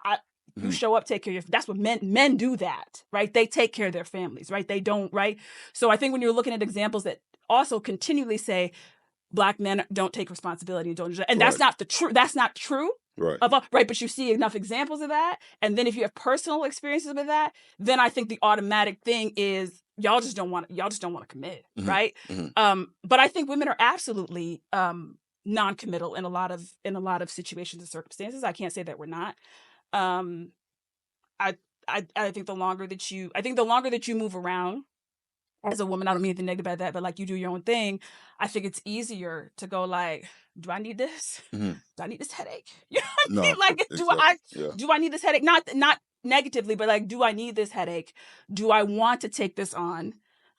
Speaker 2: you show up, take care of that's what men do that, right? They take care of their families, right? They don't, right? So I think when you're looking at examples that also continually say Black men don't take responsibility and don't, and that's not true.
Speaker 1: Right.
Speaker 2: Right. But you see enough examples of that. And then if you have personal experiences with that, then I think the automatic thing is y'all just don't want to commit. Right. But I think women are absolutely non-committal in a lot of situations and circumstances. I can't say that we're not. I think the longer that you move around as a woman, I don't mean anything negative about that, but like you do your own thing, I think it's easier to go like, do I need this? Do I need this headache? You know what I mean? Like,
Speaker 1: exactly.
Speaker 2: do I need this headache? Not negatively, but like, do I need this headache? Do I want to take this on?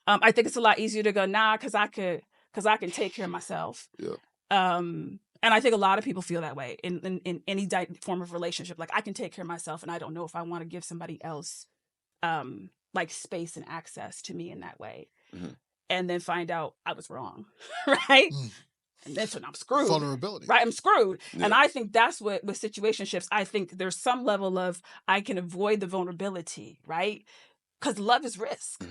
Speaker 2: I think it's a lot easier to go, nah, because I can take care of myself.
Speaker 1: Yeah.
Speaker 2: And I think a lot of people feel that way in any form of relationship. Like, I can take care of myself, and I don't know if I want to give somebody else like space and access to me in that way. And then find out I was wrong, right? And that's when I'm screwed.
Speaker 3: Vulnerability.
Speaker 2: Right, I'm screwed. Yeah. And I think that's what, with situationships, I think there's some level of, I can avoid the vulnerability, right? Because love is risk.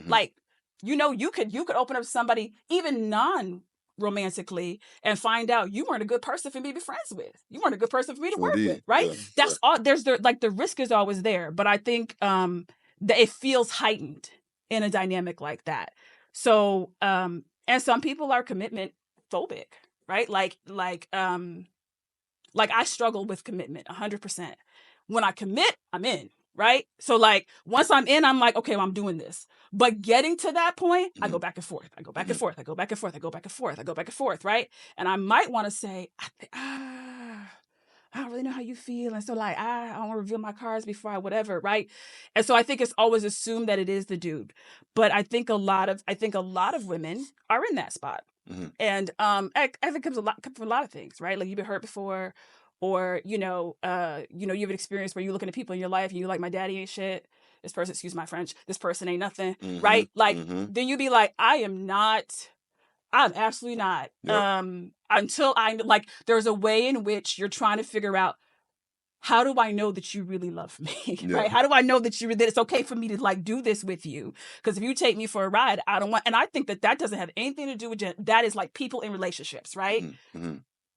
Speaker 2: Like, you could open up to somebody, even non-romantically, and find out you weren't a good person for me to be friends with. You weren't a good person for me to work with, right? Yeah. That's all. There's the risk is always there. But I think that it feels heightened in a dynamic like that. So, and some people are commitment phobic, right? Like I struggle with commitment 100%. When I commit, I'm in, right? So like once I'm in, I'm like, okay, well, I'm doing this. But getting to that point, I go back and forth. I go back and forth. I go back and forth. I go back and forth. I go back and forth, right? And I might want to say, I don't really know how you feel. And so like, I don't want to reveal my cards before I whatever, right? And so I think it's always assumed that it is the dude. But I think a lot of women are in that spot. And I think it comes from a lot of things, right? Like you've been hurt before, or you have an experience where you're looking at people in your life and you're like, my daddy ain't shit. This person, excuse my French, this person ain't nothing, right? Like then you be like, I'm absolutely not. Yep. Until there's a way in which you're trying to figure out, how do I know that you really love me, right? How do I know that it's okay for me to like do this with you? Because if you take me for a ride, I don't want, and I think that doesn't have anything to do with gender. That is like people in relationships, right?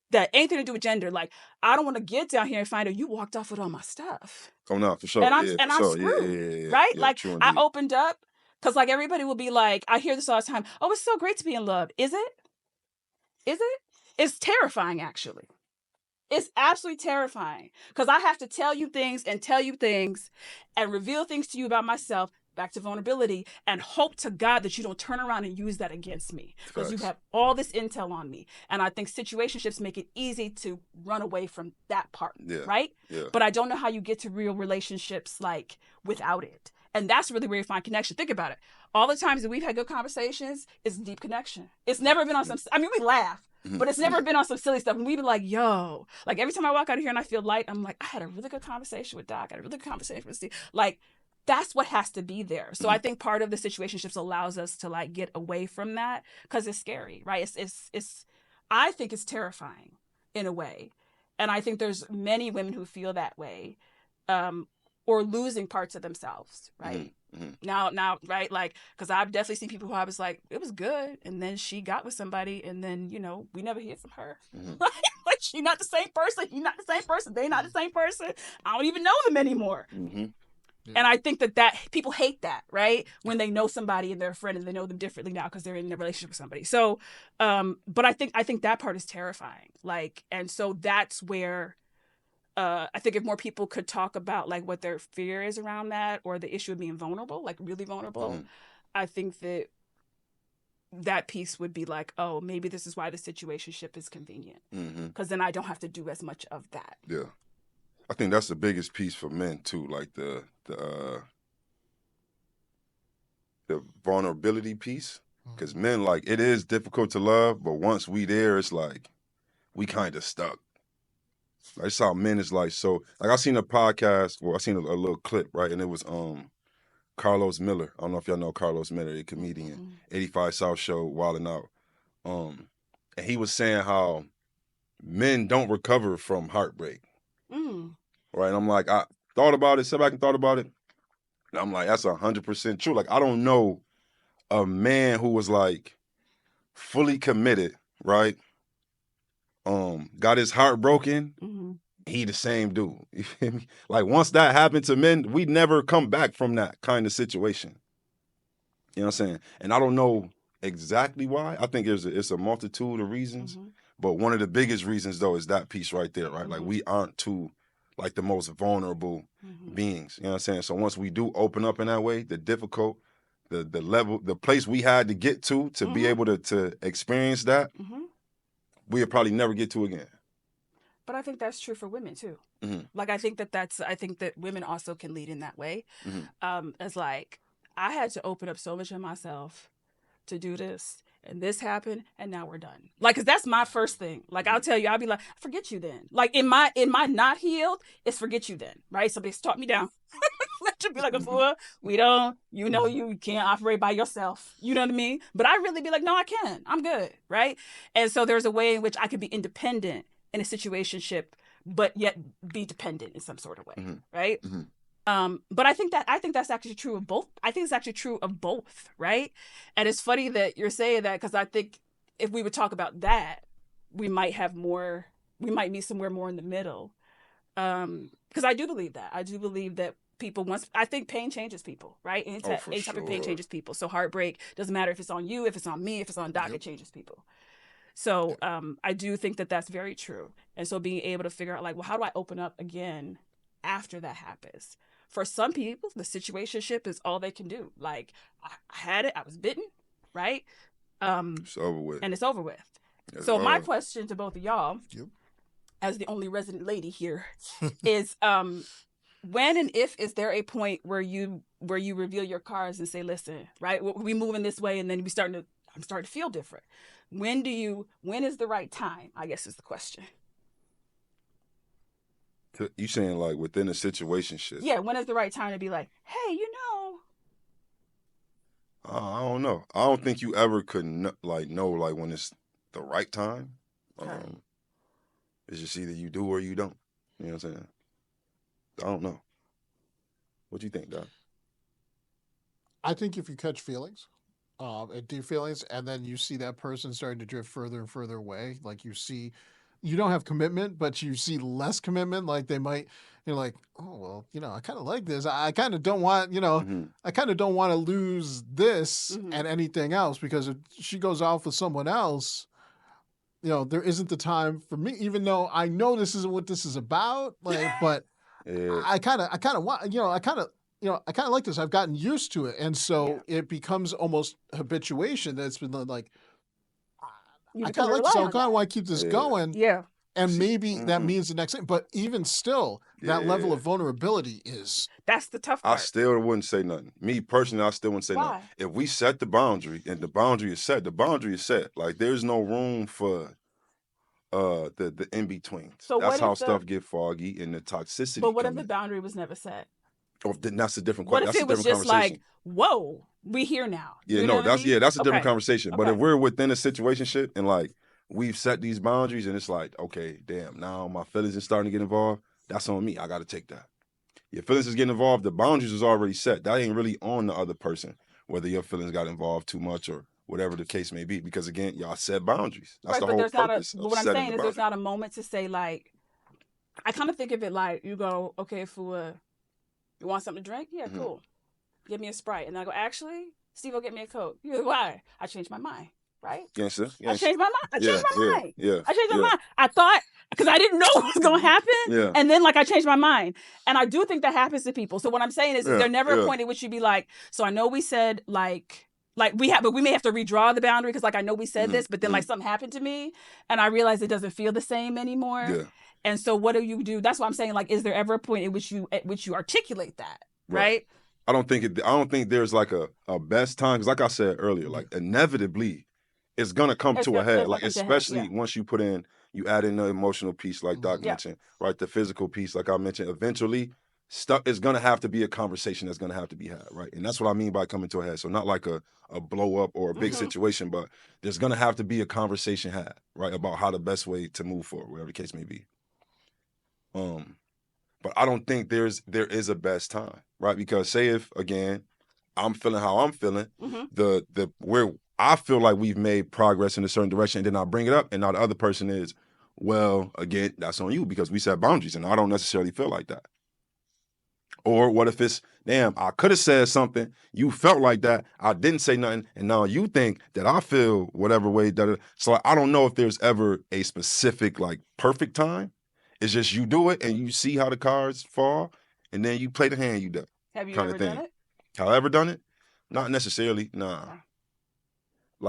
Speaker 2: That anything to do with gender. Like, I don't want to get down here and find out you walked off with all my stuff.
Speaker 1: Oh no, for sure.
Speaker 2: And I'm screwed, right? Yeah, like I opened up, Because like everybody will be like, I hear this all the time. Oh, it's so great to be in love. Is it? Is it? It's terrifying, actually. It's absolutely terrifying because I have to tell you things and reveal things to you about myself, back to vulnerability, and hope to God that you don't turn around and use that against me because you have all this intel on me. And I think situationships make it easy to run away from that part, right?
Speaker 1: Yeah.
Speaker 2: But I don't know how you get to real relationships like without it. And that's really where you find connection. Think about it. All the times that we've had good conversations, it's deep connection. It's never been on some, I mean, we laugh. But it's never been on some silly stuff. And we be like, yo, like every time I walk out of here and I feel light, I'm like, I had a really good conversation with Doc. I had a really good conversation with Steve. Like, that's what has to be there. So I think part of the situationships allows us to like get away from that because it's scary, right? It's I think it's terrifying in a way. And I think there's many women who feel that way, or losing parts of themselves, right? Now, right? Like, because I've definitely seen people who I was like, it was good. And then she got with somebody and then, you know, we never hear from her. Right? Like, she's not the same person. He's not the same person. They're not the same person. I don't even know them anymore.
Speaker 1: Yeah.
Speaker 2: And I think that people hate that, right? When they know somebody and they're a friend and they know them differently now because they're in a relationship with somebody. So, but I think that part is terrifying. Like, and so that's where, I think if more people could talk about like what their fear is around that or the issue of being vulnerable, like really vulnerable, I think that piece would be like, oh, maybe this is why the situationship is convenient because then I don't have to do as much of that.
Speaker 1: Yeah, I think that's the biggest piece for men too, like the vulnerability piece. Because men, like, it is difficult to love, but once we there, it's like we kind of stuck. I saw men is like, so like I seen a podcast, well, I seen a little clip, right? And it was Carlos Miller. I don't know if y'all know Carlos Miller, a comedian, 85 South Show, Wildin' Out. And he was saying how men don't recover from heartbreak. Right? And I'm like, I thought about it, sat back and thought about it. And I'm like, that's 100% true. Like, I don't know a man who was like fully committed, right? Got his heart broken. He the same dude. You feel me? Like once that happened to men, we never come back from that kind of situation. You know what I'm saying? And I don't know exactly why. I think it's a multitude of reasons. But one of the biggest reasons though is that piece right there, right? Like we aren't too like the most vulnerable beings. You know what I'm saying? So once we do open up in that way, the level, the place we had to get to be able to experience that, we'll probably never get to again.
Speaker 2: But I think that's true for women too. Like I think that women also can lead in that way. As like I had to open up so much of myself to do this, and this happened, and now we're done. Like, cause that's my first thing. Like I'll tell you, I'll be like, forget you then. Like in my not healed, it's forget you then, right? Somebody's taught me down. Let you be like, we don't, you know, you can't operate by yourself. You know what I mean? But I really be like, no, I can. I'm good, right? And so there's a way in which I could be independent in a situationship, but yet be dependent in some sort of way, right? But I think that's actually true of both. I think it's actually true of both, right? And it's funny that you're saying that because I think if we would talk about that, we might meet somewhere more in the middle. Because I do believe that. I do believe that people I think pain changes people, right? Any type of pain changes people. So heartbreak doesn't matter if it's on you, if it's on me, if it's on Doc, it changes people. So I do think that that's very true. And so being able to figure out like, well, how do I open up again after that happens? For some people, the situationship is all they can do. Like I had it, I was bitten, right?
Speaker 1: It's over with.
Speaker 2: And it's over with. So my question to both of y'all, as the only resident lady here, is when and if is there a point where you reveal your cards and say, listen, right, we moving this way, and then I'm starting to feel different. When is the right time, I guess is the question.
Speaker 1: You saying like within a situationship?
Speaker 2: Yeah, when is the right time to be like, hey, you know?
Speaker 1: I don't know. I don't think you ever could know when it's the right time.
Speaker 2: Okay.
Speaker 1: It's just either you do or you don't. You know what I'm saying? I don't know. What do you think, Doc?
Speaker 3: I think if you catch feelings, deep feelings, and then you see that person starting to drift further and further away, like you see you don't have commitment, but you see less commitment, like they might, you're like, oh, well, I kind of like this. I kind of don't want, I kind of don't want to lose this and anything else, because if she goes off with someone else, there isn't the time for me, even though I know this isn't what this is about. Like, but I kind of want, I kind of like this. I've gotten used to it. And so it becomes almost habituation that's been like, I kind of like this. I kind of want to keep this going.
Speaker 2: Yeah.
Speaker 3: And maybe that means the next thing. But even still, that level of vulnerability is...
Speaker 2: That's the tough part.
Speaker 1: I still wouldn't say nothing. Me personally, I still wouldn't say nothing. If we set the boundary and the boundary is set, the boundary is set. Like, there's no room for the in-between.
Speaker 2: So
Speaker 1: that's how stuff get foggy in the toxicity.
Speaker 2: But what if the boundary was never set?
Speaker 1: Oh, then that's a different question.
Speaker 2: What if it was just like, whoa, we here now?
Speaker 1: Yeah, that's a different conversation. But if we're within a situationship and like we've set these boundaries and it's like, okay, damn, now my feelings are starting to get involved, that's on me. I got to take that. Your feelings is getting involved, the boundaries is already set. That ain't really on the other person, whether your feelings got involved too much or whatever the case may be. Because again, y'all set boundaries. That's the whole purpose.
Speaker 2: But what I'm saying is there's not a moment to say, like, I kind of think of it like you go, okay, you want something to drink? Yeah, cool. Give me a Sprite. And I go, actually, Steve will get me a Coke. You're like, why? I changed my mind, right?
Speaker 1: Yes, sir.
Speaker 2: I changed my mind. I changed my mind.
Speaker 1: Yeah.
Speaker 2: I changed my mind. I thought, because I didn't know what was going to happen.
Speaker 1: Yeah.
Speaker 2: And then, I changed my mind. And I do think that happens to people. So what I'm saying is there never a point at which you'd be like, so I know we said, but we may have to redraw the boundary because, I know we said this, but then, something happened to me, and I realized it doesn't feel the same anymore. Yeah. And so what do you do? That's what I'm saying. Is there ever a point at which you articulate that, right?
Speaker 1: I don't think there's a best time, because like I said earlier, inevitably it's gonna come to a head. Especially once you add in the emotional piece, like Doc mentioned, right? The physical piece, like I mentioned, eventually stuff is gonna have to be a conversation that's gonna have to be had, right? And that's what I mean by coming to a head. So not like a blow up or a big situation, but there's gonna have to be a conversation had, right? About how the best way to move forward, whatever the case may be. But I don't think there is a best time, right? Because say if, again, I'm feeling how I'm feeling, where I feel like we've made progress in a certain direction, and then I bring it up, and now the other person is, well, again, that's on you because we set boundaries, and I don't necessarily feel like that. Or what if it's, damn, I could have said something, you felt like that, I didn't say nothing, and now you think that I feel whatever way. So I don't know if there's ever a specific, perfect time. It's just you do it and you see how the cards fall, and then you play the hand you dealt.
Speaker 2: Have you ever done it?
Speaker 1: Have I ever done it? Not necessarily, nah.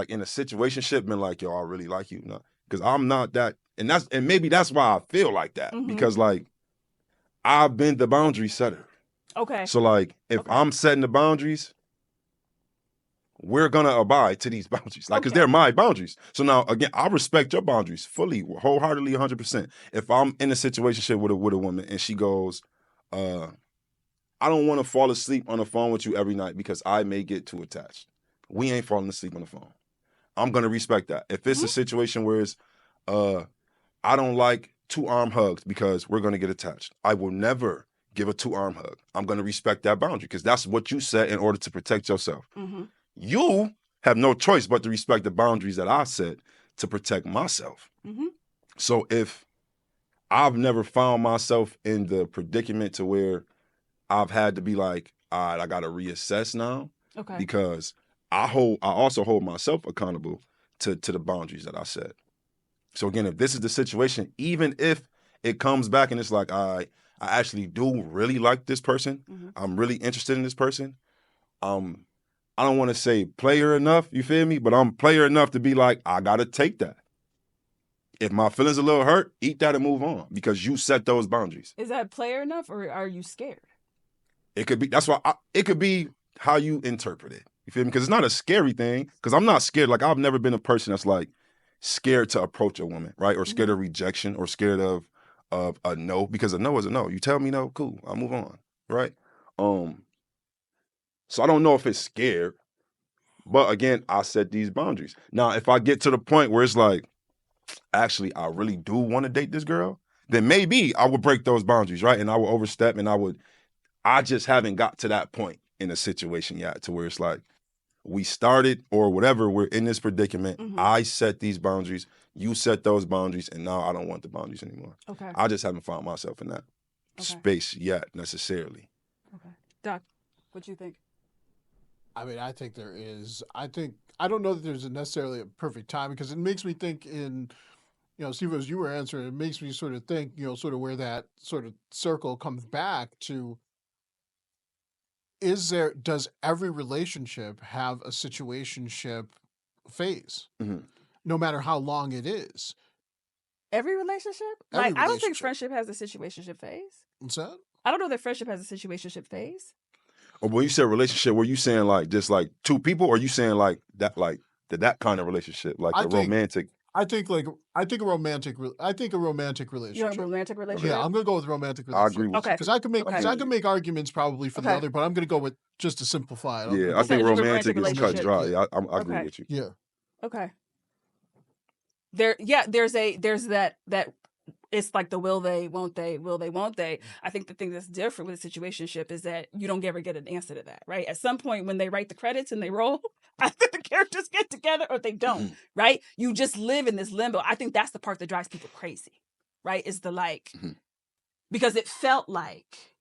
Speaker 1: In a situationship, been like, yo, I really like you. Nah. Because I'm not that, and maybe that's why I feel like that. Because I've been the boundary setter.
Speaker 2: Okay.
Speaker 1: So if I'm setting the boundaries, we're gonna abide to these boundaries, because they're my boundaries. So now, again, I respect your boundaries fully, wholeheartedly, 100%. If I'm in a situationship with a woman and she goes, I don't want to fall asleep on the phone with you every night because I may get too attached. We ain't falling asleep on the phone. I'm gonna respect that. If it's a situation where it's, I don't like 2-arm hugs because we're gonna get attached, I will never give a 2-arm hug. I'm gonna respect that boundary because that's what you set in order to protect yourself. You have no choice but to respect the boundaries that I set to protect myself. So if I've never found myself in the predicament to where I've had to be like, all right, I got to reassess now, because I also hold myself accountable to the boundaries that I set. So again, if this is the situation, even if it comes back and it's like, I actually do really like this person, I'm really interested in this person, I don't want to say player enough, you feel me? But I'm player enough to be like, I got to take that. If my feelings a little hurt, eat that and move on because you set those boundaries.
Speaker 2: Is that player enough or are you scared?
Speaker 1: It could be, that's why, it could be how you interpret it. You feel me? Because it's not a scary thing, because I'm not scared. I've never been a person that's scared to approach a woman, right? Or scared of rejection or scared of a no, because a no is a no. You tell me no, cool, I'll move on, right? So I don't know if it's scared, but again, I set these boundaries. Now, if I get to the point where it's actually, I really do want to date this girl, then maybe I would break those boundaries, right? And I would overstep, and I just haven't got to that point in a situation yet to where it's we started or whatever, we're in this predicament. I set these boundaries. You set those boundaries, and now I don't want the boundaries anymore.
Speaker 2: Okay.
Speaker 1: I just haven't found myself in that space yet, necessarily.
Speaker 2: Okay. Doc, what do you think?
Speaker 3: I mean, I think there is. I don't know that there's necessarily a perfect time, because it makes me think in, Steve, as you were answering, it makes me sort of think, sort of where that sort of circle comes back to. Does every relationship have a situationship phase, no matter how long it is?
Speaker 2: Every relationship? I don't think friendship has a situationship phase.
Speaker 3: What's that?
Speaker 2: I don't know that friendship has a situationship phase.
Speaker 1: Or when you said relationship, were you saying like just like two people, or are you saying like that kind of relationship, like romantic?
Speaker 3: I think a romantic relationship.
Speaker 2: You want a romantic relationship?
Speaker 3: Yeah, I'm gonna go with romantic relationship.
Speaker 1: I agree with you.
Speaker 3: Because I can make arguments probably for the other, but I'm gonna go with, just to simplify it.
Speaker 1: Yeah, I think romantic is cut dry. Yeah, I agree with you.
Speaker 3: Yeah.
Speaker 2: Okay. There's that it's like the will they, won't they, will they, won't they. I think the thing that's different with a situationship is that you don't ever get an answer to that, right? At some point when they write the credits and they roll, either the characters get together or they don't, right? You just live in this limbo. I think that's the part that drives people crazy, right? Is the because it felt like,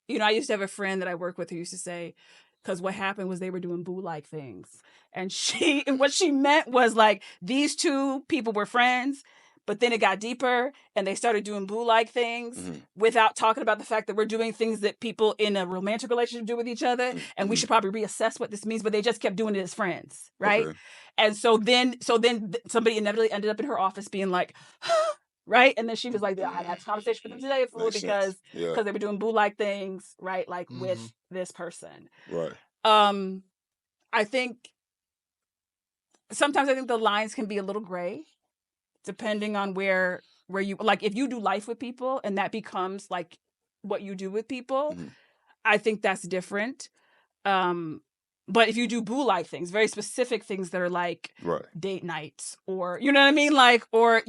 Speaker 2: I used to have a friend that I worked with who used to say, because what happened was they were doing boo-like things. And what she meant was like, these two people were friends, but then it got deeper and they started doing boo-like things without talking about the fact that we're doing things that people in a romantic relationship do with each other. And we should probably reassess what this means, but they just kept doing it as friends. Right. Okay. And so then somebody inevitably ended up in her office being like, right. And then she was like, I had a conversation with them today because they were doing boo-like things, right? Like with this person.
Speaker 1: Right.
Speaker 2: I think sometimes the lines can be a little gray, depending on where you, like, if you do life with people and that becomes like what you do with people, I think that's different. But if you do boo-like things, very specific things that are like date nights or, you know what I mean? Like, or,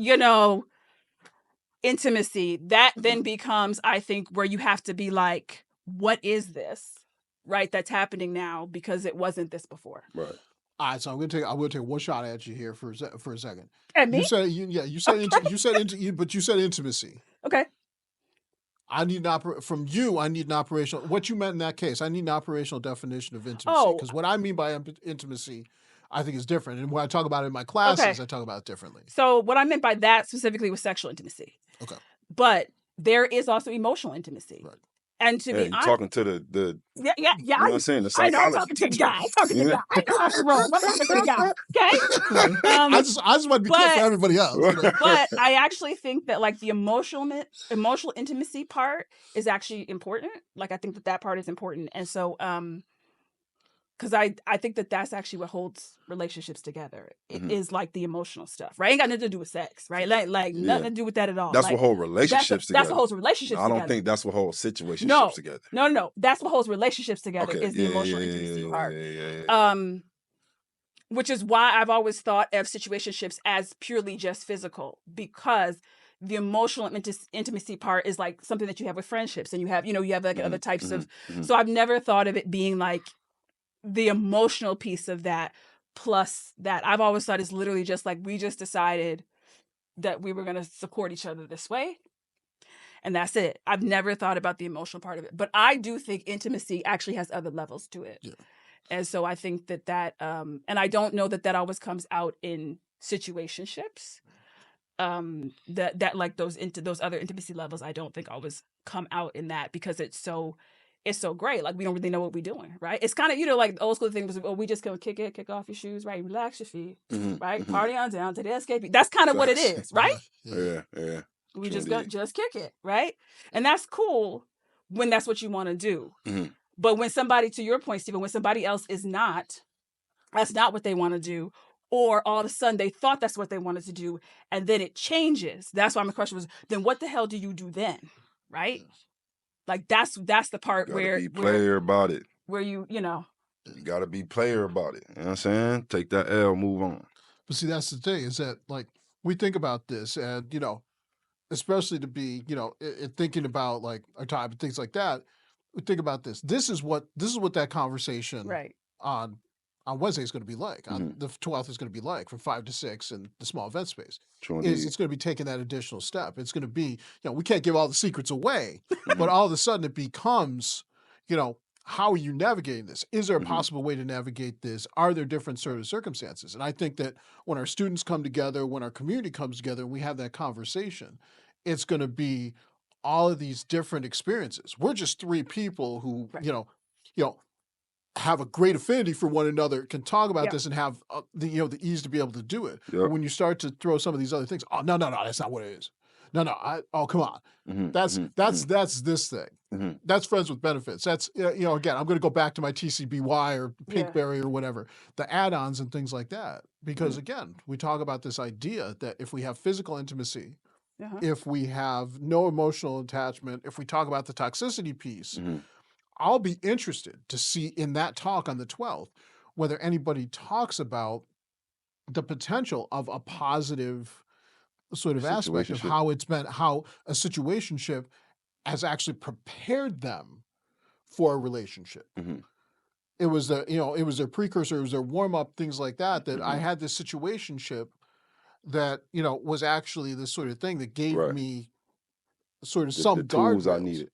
Speaker 2: intimacy, that then becomes, I think, where you have to be like, what is this? Right? That's happening now because it wasn't this before.
Speaker 1: Right.
Speaker 3: All right, so I'm gonna take one shot at you here for a second.
Speaker 2: At me?
Speaker 3: You said intimacy.
Speaker 2: Okay.
Speaker 3: I need an operational. What you meant in that case, I need an operational definition of intimacy, because what I mean by intimacy, I think is different. And when I talk about it in my classes, I talk about it differently.
Speaker 2: So what I meant by that specifically was sexual intimacy.
Speaker 3: Okay.
Speaker 2: But there is also emotional intimacy.
Speaker 3: Right.
Speaker 2: And to be honest,
Speaker 1: talking to the
Speaker 2: yeah.
Speaker 1: You know what I'm saying? The
Speaker 2: I know I'm talking to the guy. I know I'm wrong. I'm talking to the guy. Okay.
Speaker 3: I just want to be clear for everybody else.
Speaker 2: But I actually think that like the emotional intimacy part is actually important. Like I think that part is important, and so because I think that that's actually what holds relationships together. It is like the emotional stuff, right? Ain't got nothing to do with sex, right? Like nothing to do with that at all.
Speaker 1: That's what holds relationships together.
Speaker 2: That's what holds relationships together.
Speaker 1: I don't think that's what holds situationships together.
Speaker 2: No. That's what holds relationships together is the emotional intimacy part. Which is why I've always thought of situationships as purely just physical, because the emotional intimacy part is like something that you have with friendships, and you have like other types of. So I've never thought of it being like the emotional piece of that plus that. I've always thought it's literally just like we just decided that we were going to support each other this way, and that's it. I've never thought about the emotional part of it, but I do think intimacy actually has other levels to it.
Speaker 3: Yeah.
Speaker 2: And so I think that and I don't know that always comes out in situationships. That like those other intimacy levels, I don't think always come out in that, because it's so great. Like we don't really know what we're doing, right? It's kind of, like the old school thing was, we just gonna kick off your shoes, right? Relax your feet, right? Party on down to the escape. That's kind of what it is, right?
Speaker 1: Yeah.
Speaker 2: We just kick it, right? And that's cool when that's what you want to do. But when somebody, to your point, Stephen, when somebody else that's not what they want to do, or all of a sudden they thought that's what they wanted to do, and then it changes. That's why my question was, then what the hell do you do then, right? Like that's the part where
Speaker 1: be player about it.
Speaker 2: Where you
Speaker 1: got to be player about it. You know what I'm saying? Take that L, move on.
Speaker 3: But see, that's the thing, is that like we think about this, and especially to be thinking about like our time and things like that. We think about this. This is what that conversation
Speaker 2: right
Speaker 3: on on Wednesday is going to be like, on the 12th is going to be like, from 5 to 6 in the small event space.
Speaker 1: True
Speaker 3: Is
Speaker 1: indeed.
Speaker 3: it's going to be taking that additional step. It's going to be, we can't give all the secrets away, but all of a sudden it becomes, how are you navigating this? Is there a possible way to navigate this? Are there different sort of circumstances? And I think that when our students come together, when our community comes together, and we have that conversation, it's going to be all of these different experiences. We're just three people who, have a great affinity for one another, can talk about this and have the ease to be able to do it. But when you start to throw some of these other things, no, that's not what it is. No, come on. That's this thing. That's friends with benefits. That's, again, I'm going to go back to my TCBY or Pinkberry or whatever, the add-ons and things like that. Because again, we talk about this idea that if we have physical intimacy, if we have no emotional attachment, if we talk about the toxicity piece, I'll be interested to see in that talk on the 12th, whether anybody talks about the potential of a positive sort of aspect of how it's been, how a situationship has actually prepared them for a relationship. It was it was their precursor, it was their warm up, things like that, that I had this situationship that, was actually this sort of thing that gave me sort of some
Speaker 1: tools
Speaker 3: guardrails.
Speaker 1: I needed.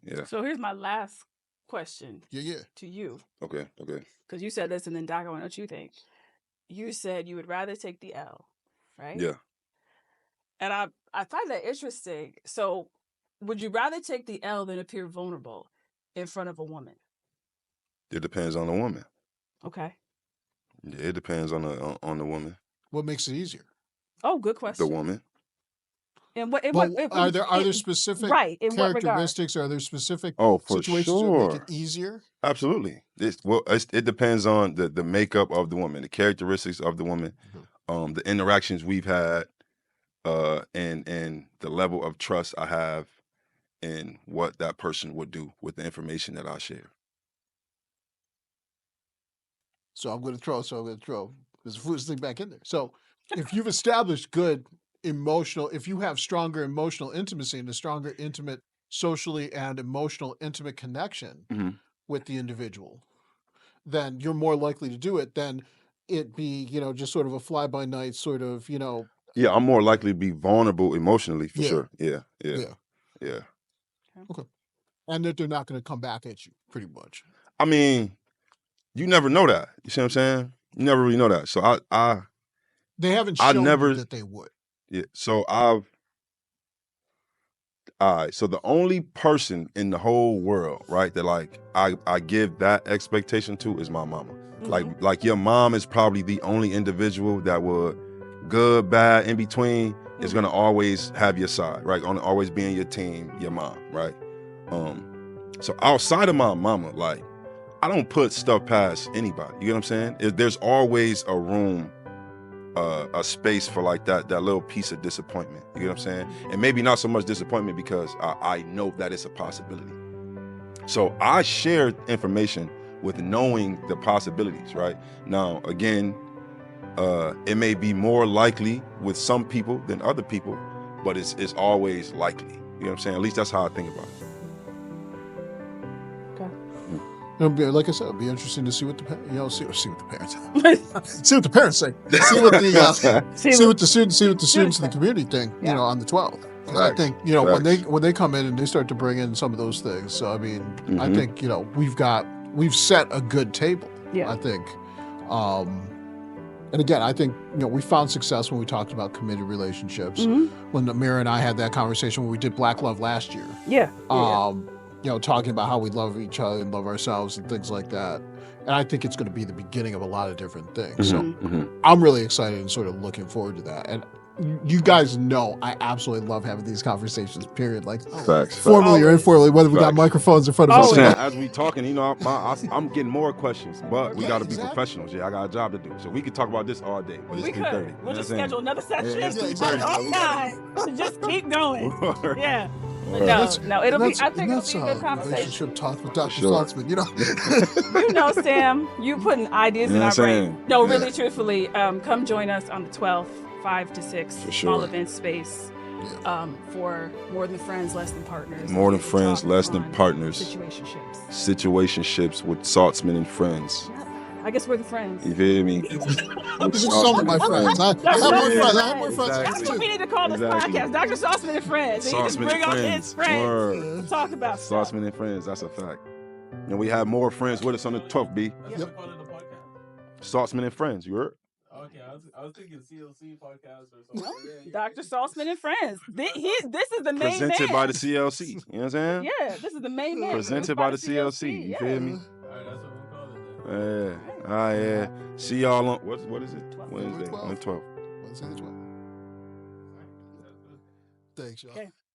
Speaker 1: Yeah.
Speaker 2: So here's my last question to you.
Speaker 1: Okay.
Speaker 2: Because you said this, and then Doc, I want to know what you think. You said you would rather take the L, right?
Speaker 1: Yeah.
Speaker 2: And I find that interesting. So would you rather take the L than appear vulnerable in front of a woman?
Speaker 1: It depends on the woman.
Speaker 2: Okay.
Speaker 1: Yeah, it depends on the woman.
Speaker 3: What makes it easier?
Speaker 2: Oh, good question.
Speaker 1: The woman.
Speaker 2: And
Speaker 3: are there specific characteristics? Are there specific situations that make it easier?
Speaker 1: Absolutely. It depends on the makeup of the woman, the characteristics of the woman, the interactions we've had, and the level of trust I have in what that person would do with the information that I share.
Speaker 3: So I'm going to throw. There's a foolish thing back in there. So if you've established good if you have stronger emotional intimacy and a stronger intimate socially and emotional intimate connection with the individual, then you're more likely to do it than it be, just sort of a fly-by-night sort of,
Speaker 1: Yeah, I'm more likely to be vulnerable emotionally for sure. Yeah.
Speaker 3: Okay. And that they're not going to come back at you, pretty much.
Speaker 1: I mean, you never know that. You see what I'm saying? You never really know that. So
Speaker 3: they haven't shown you that they would.
Speaker 1: Yeah. So so the only person in the whole world, right, that like I give that expectation to is my mama. Like your mom is probably the only individual that would, good, bad, in between, is gonna always have your side, right? Gonna always be in your team, your mom, right? So outside of my mama, like, I don't put stuff past anybody. You get what I'm saying? There's always a room, a space for like that little piece of disappointment. You get what I'm saying? And maybe not so much disappointment because I know that it's a possibility. So I share information with knowing the possibilities, right? Now, again, it may be more likely with some people than other people, but it's always likely. You know what I'm saying? At least that's how I think about it.
Speaker 3: Like I said, it'll be interesting to see what the see what the parents see what the parents say. See what the students in the community think. On the 12th. I think when they come in and they start to bring in some of those things. So I mean, I think we've set a good table. I think, and again, I think we found success when we talked about committed relationships. When Amira and I had that conversation when we did Black Love last year. Talking about how we love each other and love ourselves and things like that. And I think it's going to be the beginning of a lot of different things. So I'm really excited and sort of looking forward to that. And you guys know I absolutely love having these conversations, period. Like, formally or informally, whether we got microphones in front of us.
Speaker 1: As we talking, I'm getting more questions, but we got to be professionals. I got a job to do. So we could talk about this all day, but it's 3:30.
Speaker 2: We'll just schedule another session. Just keep going. Yeah. No, it'll be. I think it'll be a good conversation.
Speaker 3: Relationship talk with Dr. Saltzman,
Speaker 2: Sam, you putting ideas in our brain. No, really, truthfully, come join us on the 12th, 5 to 6, small event space, for More Than Friends, Less Than Partners.
Speaker 1: More Than Friends, Less Than Partners.
Speaker 2: Situationships.
Speaker 1: Situationships with Saltzman and Friends.
Speaker 2: I guess we're the friends.
Speaker 1: You feel me?
Speaker 3: Some of my friends. I have more friends. I have more friends.
Speaker 2: That's what we need to call this podcast. Dr. Saltzman and Friends. So he just bring up his friends. Talk about stuff.
Speaker 1: Saltzman and Friends. That's a fact. And we have more friends with us on the 12th, B.
Speaker 4: Yep.
Speaker 1: Saltzman and Friends. You heard?
Speaker 4: Okay, I was thinking CLC podcast or something.
Speaker 2: No,
Speaker 4: Yeah,
Speaker 2: Dr. Saltzman and Friends. This is the main
Speaker 1: Presented
Speaker 2: man.
Speaker 1: by the CLC. You know what I'm saying?
Speaker 2: Yeah, this is the main man.
Speaker 1: Presented by the CLC. You feel me?
Speaker 4: Alright, that's what we'll call it then.
Speaker 1: Yeah. Ah, yeah. See y'all on what is it?
Speaker 2: 12th.
Speaker 1: Wednesday on 12th.
Speaker 3: Wednesday the 12th. Thanks, y'all.
Speaker 2: Okay.